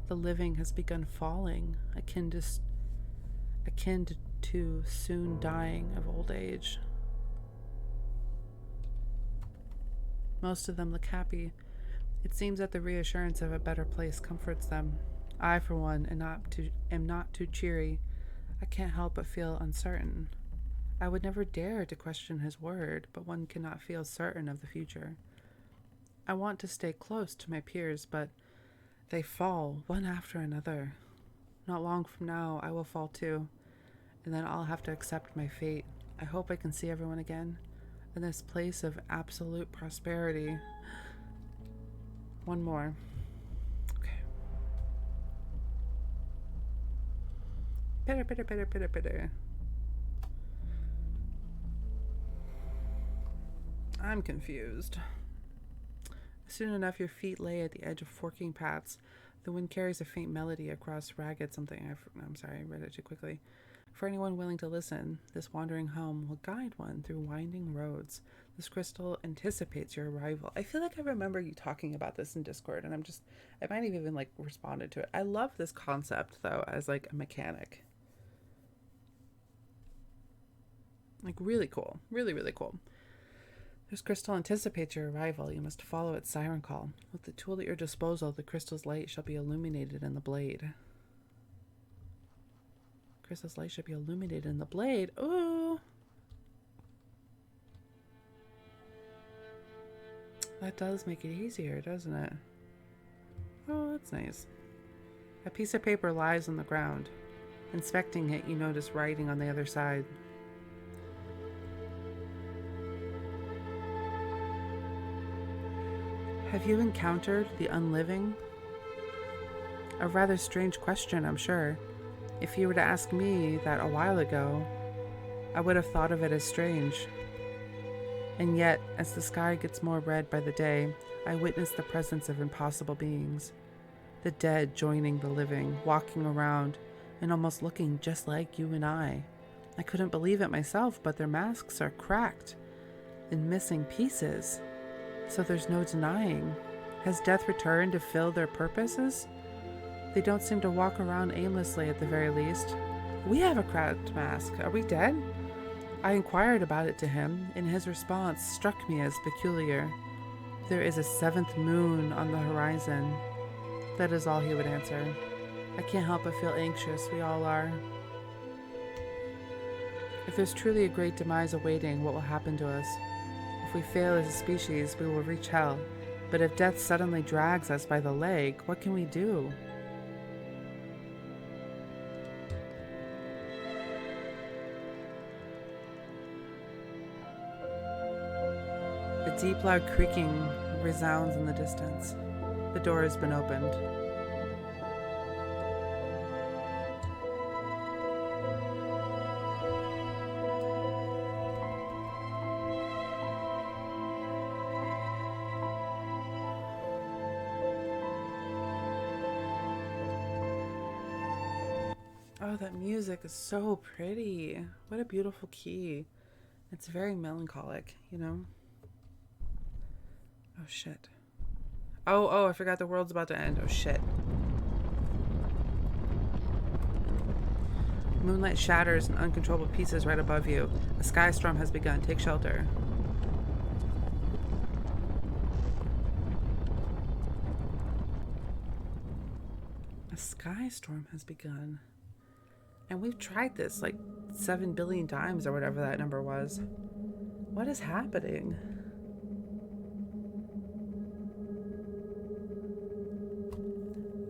The living has begun falling, akin to soon dying of old age. Most of them look happy. It seems that the reassurance of a better place comforts them. I, for one, am not too cheery. I can't help but feel uncertain. I would never dare to question his word, but one cannot feel certain of the future. I want to stay close to my peers, but they fall one after another. Not long from now, I will fall too, and then I'll have to accept my fate. I hope I can see everyone again in this place of absolute prosperity. One more. Okay. Pitter, pitter, pitter, pitter, pitter. I'm confused. Soon enough, your feet lay at the edge of forking paths. The wind carries a faint melody across ragged something. I'm sorry, I read it too quickly. For anyone willing to listen, this wandering hum will guide one through winding roads. This crystal anticipates your arrival. I feel like I remember you talking about this in Discord, and I might have even responded to it. I love this concept though, as a mechanic. Really cool. Really, really cool. This crystal anticipates your arrival. You must follow its siren call. With the tool at your disposal, the crystal's light shall be illuminated in the blade. Crystal's light should be illuminated in the blade. Ooh! That does make it easier, doesn't it? Oh, that's nice. A piece of paper lies on the ground. Inspecting it, you notice writing on the other side. Have you encountered the unliving? A rather strange question, I'm sure. If you were to ask me that a while ago, I would have thought of it as strange. And yet, as the sky gets more red by the day, I witness the presence of impossible beings. The dead joining the living, walking around, and almost looking just like you and I. I couldn't believe it myself, but their masks are cracked and missing pieces. So there's no denying. Has death returned to fill their purposes? They don't seem to walk around aimlessly at the very least. We have a cracked mask. Are we dead? I inquired about it to him, and his response struck me as peculiar. There is a 7th moon on the horizon. That is all he would answer. I can't help but feel anxious. We all are. If there's truly a great demise awaiting, what will happen to us? If we fail as a species, we will reach hell. But if death suddenly drags us by the leg, what can we do? A deep, loud creaking resounds in the distance. The door has been opened. Oh, that music is so pretty. What a beautiful key. It's very melancholic, you know? Oh, shit. Oh, I forgot the world's about to end. Oh, shit. Moonlight shatters in uncontrollable pieces right above you. A sky storm has begun. Take shelter. A sky storm has begun. And we've tried this 7 billion times or whatever that number was. What is happening?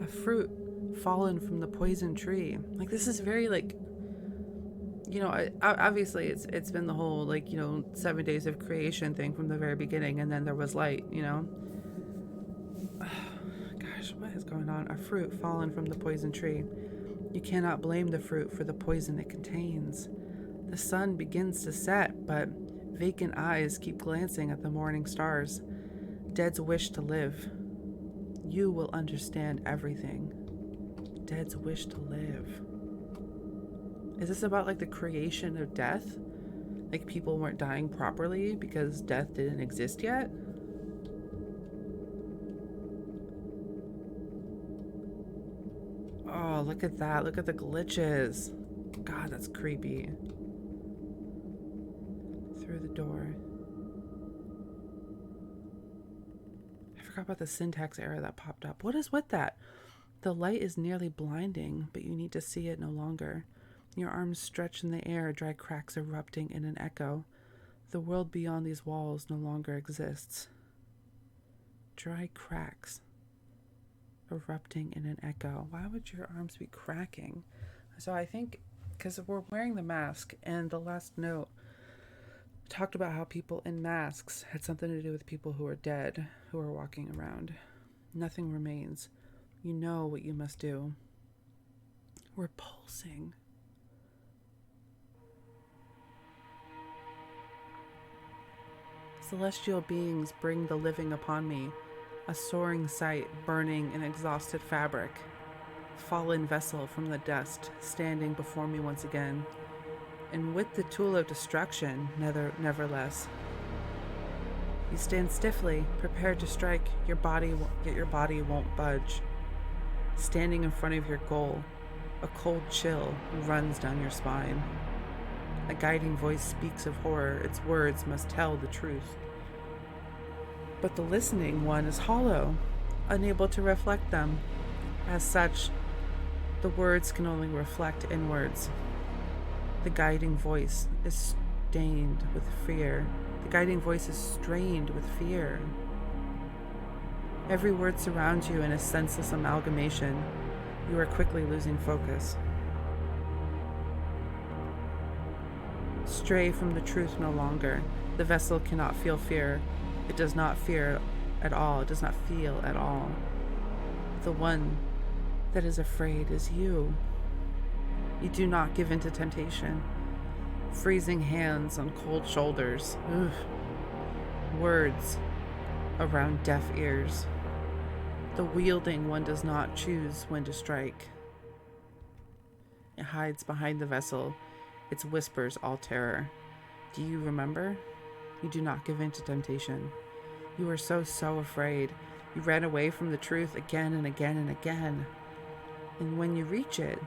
A fruit fallen from the poison tree. This is very obviously it's been the whole 7 days of creation thing from the very beginning, and then there was light, Gosh, what is going on? A fruit fallen from the poison tree. You cannot blame the fruit for the poison it contains. The sun begins to set, but vacant eyes keep glancing at the morning stars. Dead's wish to live. You will understand everything. Dead's wish to live. Is this about the creation of death? People weren't dying properly because death didn't exist yet? Oh, look at that. Look at the glitches. God, that's creepy. Through the door. I forgot about the syntax error that popped up. What is with that? The light is nearly blinding, but you need to see it no longer. Your arms stretch in the air, dry cracks erupting in an echo. The world beyond these walls no longer exists. Dry cracks erupting in an echo. Why would your arms be cracking? So I think because we're wearing the mask, and the last note talked about how people in masks had something to do with people who are dead, who are walking around. Nothing remains. You know what you must do. We're pulsing. Celestial beings bring the living upon me, a soaring sight burning in exhausted fabric. Fallen vessel from the dust, standing before me once again, and with the tool of destruction, nevertheless. You stand stiffly, prepared to strike, yet your body won't budge. Standing in front of your goal, a cold chill runs down your spine. A guiding voice speaks of horror, its words must tell the truth. But the listening one is hollow, unable to reflect them. As such, the words can only reflect inwards. The guiding voice is stained with fear. The guiding voice is strained with fear. Every word surrounds you in a senseless amalgamation. You are quickly losing focus. Stray from the truth no longer. The vessel cannot feel fear. It does not fear at all. It does not feel at all. The one that is afraid is you. You do not give in to temptation. Freezing hands on cold shoulders. Ugh. Words around deaf ears. The wielding one does not choose when to strike. It hides behind the vessel. Its whispers all terror. Do you remember? You do not give in to temptation. You were so afraid. You ran away from the truth again and again and again. And when you reach it,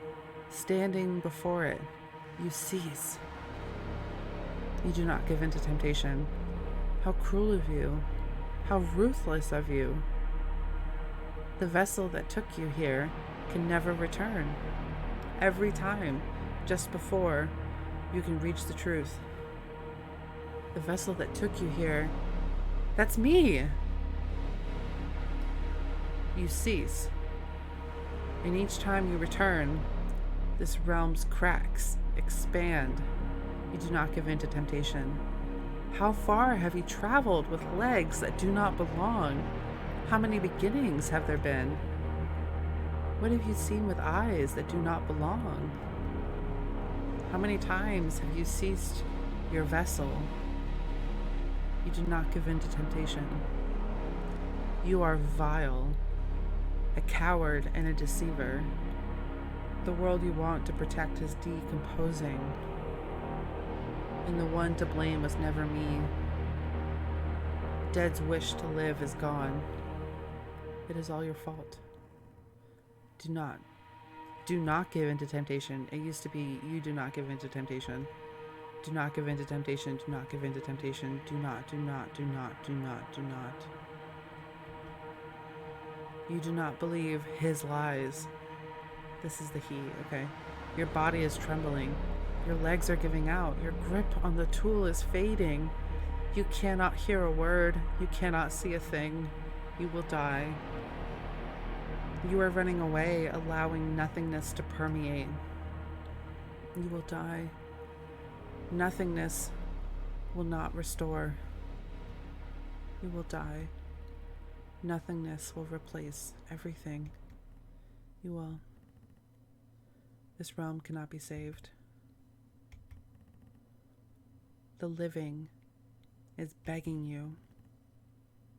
standing before it, you cease. You do not give in to temptation. How cruel of you. How ruthless of you. The vessel that took you here can never return. Every time, just before you can reach the truth. The vessel that took you here, that's me. You cease. And each time you return, this realm's cracks expand. You do not give in to temptation. How far have you traveled with legs that do not belong? How many beginnings have there been? What have you seen with eyes that do not belong? How many times have you ceased your vessel? You do not give in to temptation. You are vile, a coward and a deceiver. The world you want to protect is decomposing, and the one to blame was never me. Dead's wish to live is gone. It is all your fault. Do not give in to temptation. It used to be, you do not give in to temptation. Do not give in to temptation. Do not give in to temptation. Do not. You do not believe his lies. This is the he, okay? Your body is trembling. Your legs are giving out. Your grip on the tool is fading. You cannot hear a word. You cannot see a thing. You will die. You are running away, allowing nothingness to permeate. You will die. Nothingness will not restore. You will die. Nothingness will replace everything. You will. This realm cannot be saved. The living is begging you.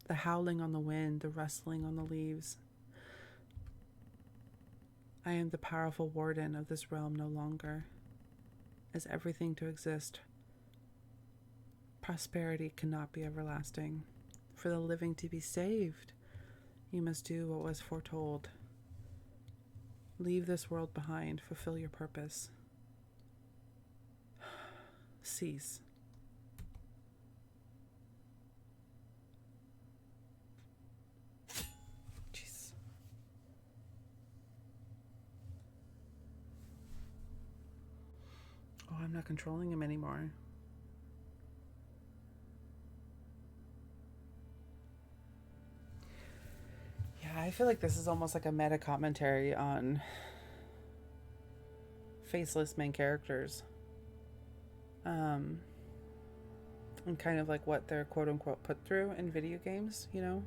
The howling on the wind, the rustling on the leaves. I am the powerful warden of this realm no longer. As everything to exist, prosperity cannot be everlasting. For the living to be saved, you must do what was foretold. Leave this world behind, fulfill your purpose. Cease. not controlling him anymore. Yeah, I feel like this is almost like a meta commentary on faceless main characters. And kind of like what they're quote unquote put through in video games, you know?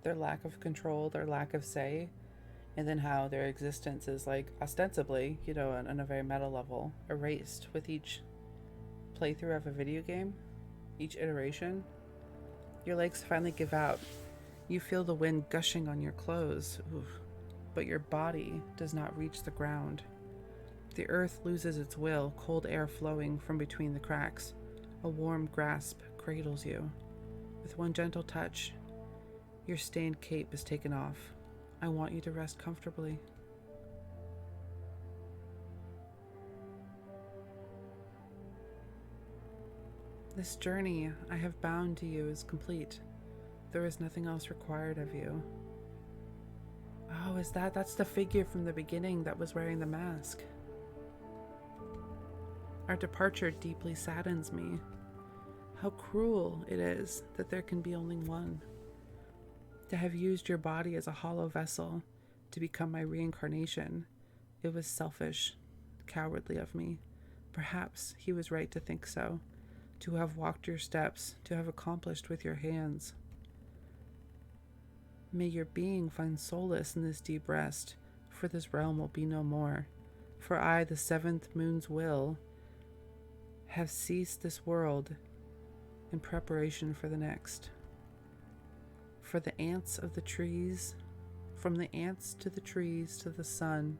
Their lack of control, their lack of say, and then how their existence is like ostensibly, you know, on a very meta level, erased with each playthrough of a video game, each iteration. Your legs finally give out. You feel the wind gushing on your clothes, but your body does not reach the ground. The earth loses its will, cold air flowing from between the cracks. A warm grasp cradles you. With one gentle touch, your stained cape is taken off. I want you to rest comfortably. This journey I have bound to you is complete. There is nothing else required of you. Oh, that's the figure from the beginning that was wearing the mask. Our departure deeply saddens me. How cruel it is that there can be only one. To have used your body as a hollow vessel to become my reincarnation, it was selfish, cowardly of me. Perhaps he was right to think so. To have walked your steps, to have accomplished with your hands. May your being find solace in this deep rest, for this realm will be no more. For I, the seventh moon's will, have ceased this world in preparation for the next. For the ants of the trees, from the ants to the trees, to the sun,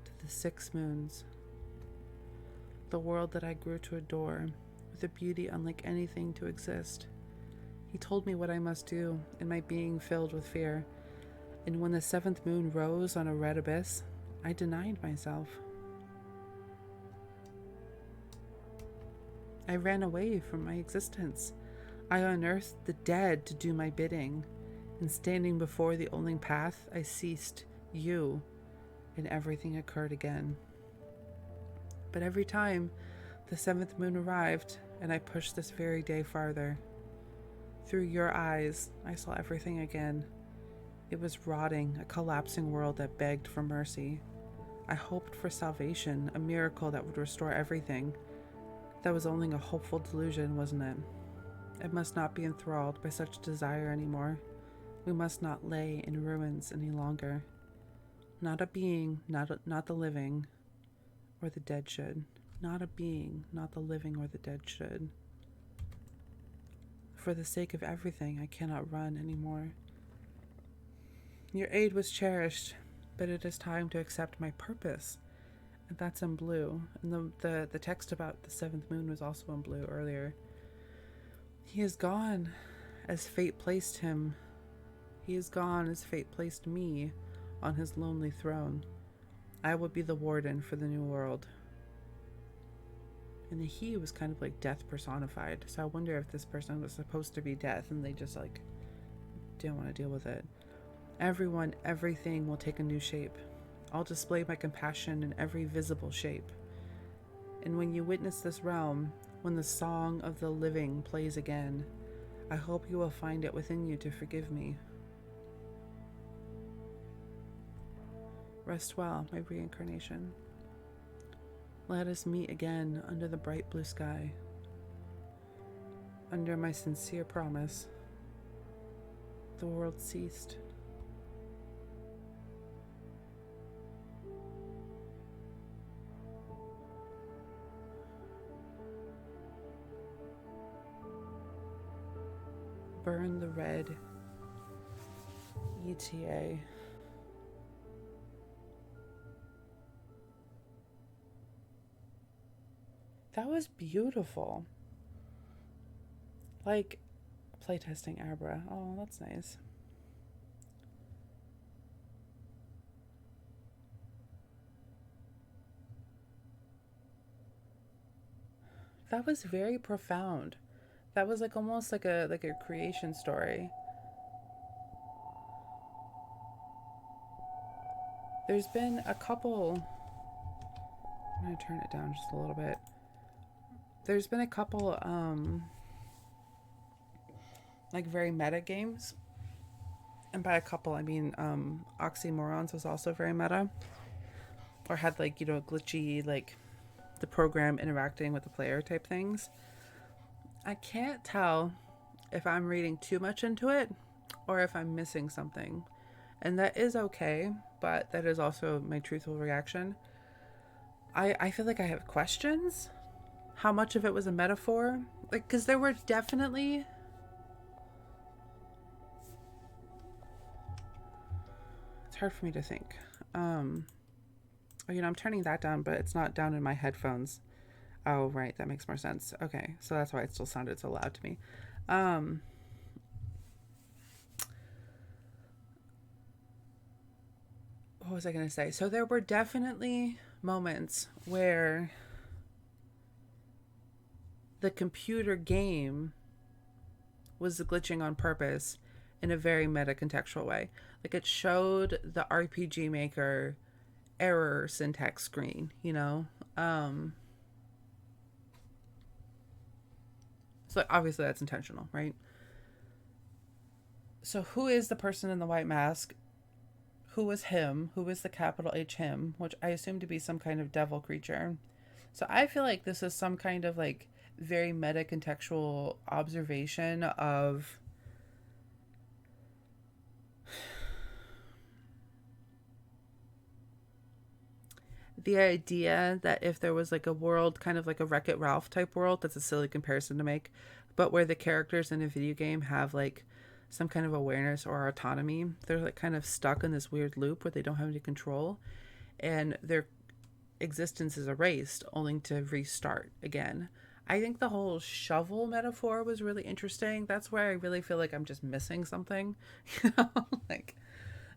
to the 6 moons. The world that I grew to adore, with a beauty unlike anything to exist. He told me what I must do, in my being filled with fear. And when the 7th moon rose on a red abyss, I denied myself. I ran away from my existence. I unearthed the dead to do my bidding. And standing before the only path, I ceased you, and everything occurred again. But every time the 7th moon arrived, and I pushed this very day farther. Through your eyes, I saw everything again. It was rotting, a collapsing world that begged for mercy. I hoped for salvation, a miracle that would restore everything. That was only a hopeful delusion, wasn't it? I must not be enthralled by such desire anymore. We must not lay in ruins any longer. Not a being, not the living, or the dead should. Not a being, not the living or the dead should. For the sake of everything, I cannot run anymore. Your aid was cherished, but it is time to accept my purpose. And that's in blue. And the text about the 7th moon was also in blue earlier. He is gone as fate placed him. He is gone as fate placed me on his lonely throne. I will be the warden for the new world. And the he was kind of like death personified. So I wonder if this person was supposed to be death and they just like didn't want to deal with it. Everyone, everything will take a new shape. I'll display my compassion in every visible shape. And when you witness this realm, when the song of the living plays again, I hope you will find it within you to forgive me. Rest well, my reincarnation. Let us meet again under the bright blue sky. Under my sincere promise, the world ceased. Burn the Red ETA. That was beautiful. Like playtesting Abra. Oh, that's nice. That was very profound. That was like almost like a creation story. There's been a couple I'm going to turn it down just a little bit. There's been a couple, like, very meta games. And by a couple, I mean, Oxymorons was also very meta. Or had, like, you know, glitchy, like, the program interacting with the player type things. I can't tell if I'm reading too much into it or if I'm missing something. And that is okay, but that is also my truthful reaction. I feel like I have questions. How much of it was a metaphor? Like, because there were definitely. It's hard for me to think. You know, I'm turning that down, but it's not down in my headphones. Oh, right. That makes more sense. Okay. So that's why it still sounded so loud to me. What was I going to say? So there were definitely moments where the computer game was glitching on purpose in a very meta contextual way. Like it showed the RPG Maker error syntax screen, you know? So obviously that's intentional, right? So who is the person in the white mask? Who was him? Who was the capital H him? Which I assume to be some kind of devil creature. So I feel like this is some kind of like very meta contextual observation of the idea that if there was like a world, kind of like a Wreck It Ralph type world, that's a silly comparison to make, but where the characters in a video game have like some kind of awareness or autonomy, they're like kind of stuck in this weird loop where they don't have any control and their existence is erased only to restart again. I think the whole shovel metaphor was really interesting. That's where I really feel like I'm just missing something. You know, like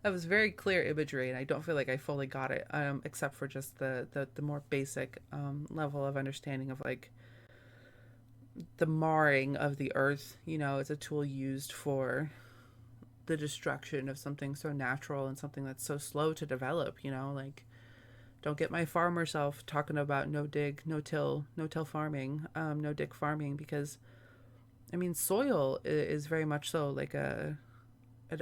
that was very clear imagery, and I don't feel like I fully got it, except for just the more basic level of understanding of like the marring of the earth. You know, it's a tool used for the destruction of something so natural and something that's so slow to develop. You know, like don't get my farmer self talking about no dig, no till farming, no dig farming, because I mean soil is very much so like an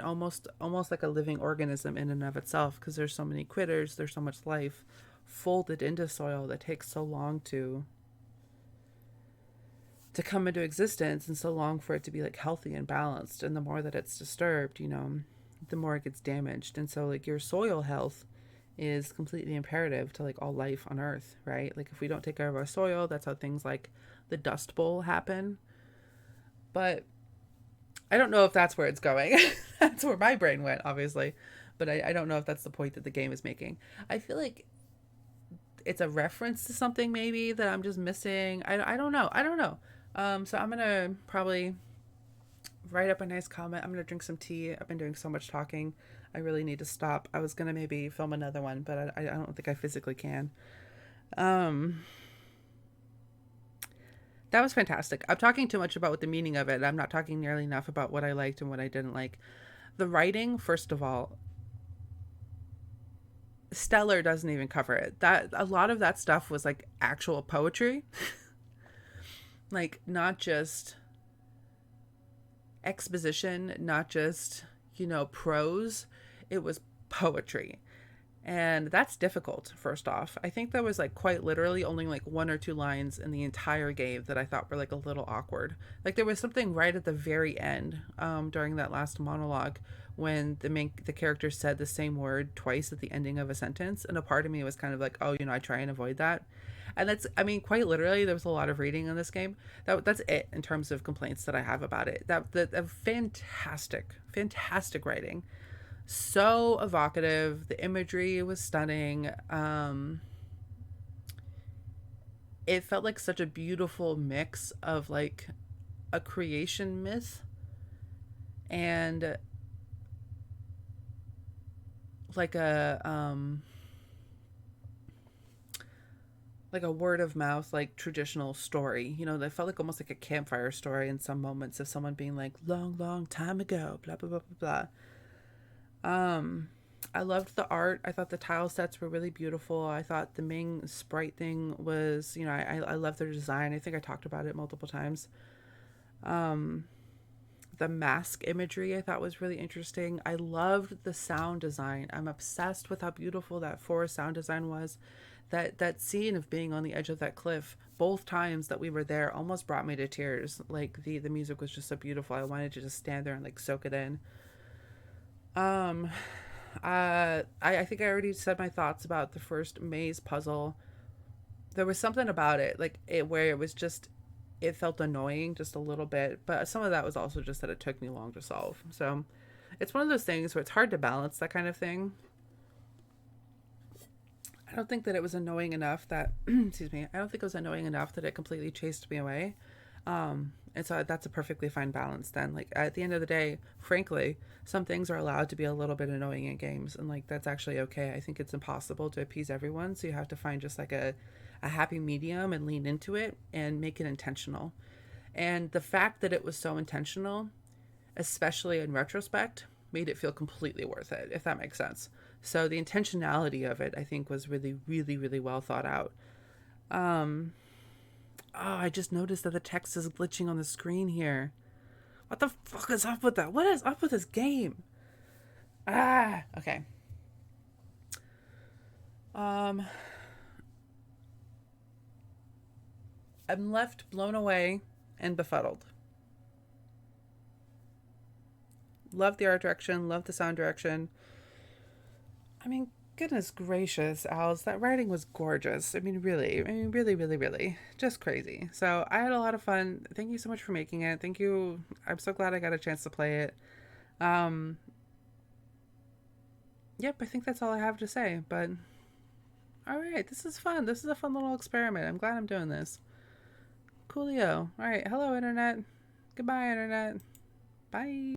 almost like a living organism in and of itself, because there's so many critters, there's so much life folded into soil that takes so long to come into existence and so long for it to be like healthy and balanced, and the more that it's disturbed, you know, the more it gets damaged. And so like your soil health is completely imperative to like all life on earth, right? Like if we don't take care of our soil, that's how things like the dust bowl happen. But I don't know if that's where it's going. That's where my brain went, obviously. But I don't know if that's the point that the game is making. I feel like it's a reference to something maybe that I'm just missing. I don't know. I don't know. So I'm going to probably write up a nice comment. I'm going to drink some tea. I've been doing so much talking. I really need to stop. I was going to maybe film another one, but I don't think I physically can. Um, that was fantastic. I'm talking too much about what the meaning of it. I'm not talking nearly enough about what I liked and what I didn't like. The writing, first of all, stellar doesn't even cover it. That a lot of that stuff was like actual poetry. Like not just exposition, not just, you know, prose. It was poetry. And that's difficult, first off. I think there was like quite literally only like one or two lines in the entire game that I thought were like a little awkward. Like there was something right at the very end, during that last monologue, when the character said the same word twice at the ending of a sentence, and a part of me was kind of like, oh, you know, I try and avoid that. And that's, I mean, quite literally, there was a lot of reading in this game. That's it in terms of complaints that I have about it. That fantastic, fantastic writing, so evocative. The imagery was stunning. It felt like such a beautiful mix of like a creation myth and like a word of mouth, like traditional story. You know, that felt like almost like a campfire story in some moments of someone being like, long, long time ago, blah, blah, blah, blah, blah. I loved the art. I thought the tile sets were really beautiful. I thought the Ming sprite thing was, I love their design. I think I talked about it multiple times. Um, the mask imagery I thought was really interesting. I loved the sound design. I'm obsessed with how beautiful that forest sound design was. That scene of being on the edge of that cliff, both times that we were there, almost brought me to tears. Like the music was just so beautiful. I wanted to just stand there and like soak it in. Um, I think I already said my thoughts about the first maze puzzle. There was something about it, like it where it was just it felt annoying just a little bit, but some of that was also just that it took me long to solve. So it's one of those things where it's hard to balance that kind of thing. I don't think that it was annoying enough that excuse me. I don't think it was annoying enough that it completely chased me away. And so that's a perfectly fine balance then. Like at the end of the day, frankly, some things are allowed to be a little bit annoying in games, and like that's actually okay. I think it's impossible to appease everyone, so you have to find just like a happy medium and lean into it and make it intentional. And the fact that it was so intentional, especially in retrospect, made it feel completely worth it, if that makes sense. So the intentionality of it, I think, was really, really, really well thought out. Um, oh, I just noticed that the text is glitching on the screen here. What the fuck is up with that? What is up with this game? Ah, okay. Um, I'm left blown away and befuddled. Love the art direction, love the sound direction. I mean, goodness gracious, Alice, that writing was gorgeous. I mean, really. I mean, really, really, really. Just crazy. So I had a lot of fun. Thank you so much for making it. Thank you. I'm so glad I got a chance to play it. Um, yep, I think that's all I have to say. But all right, this is fun. This is a fun little experiment. I'm glad I'm doing this. Coolio. All right, hello, Internet. Goodbye, Internet. Bye.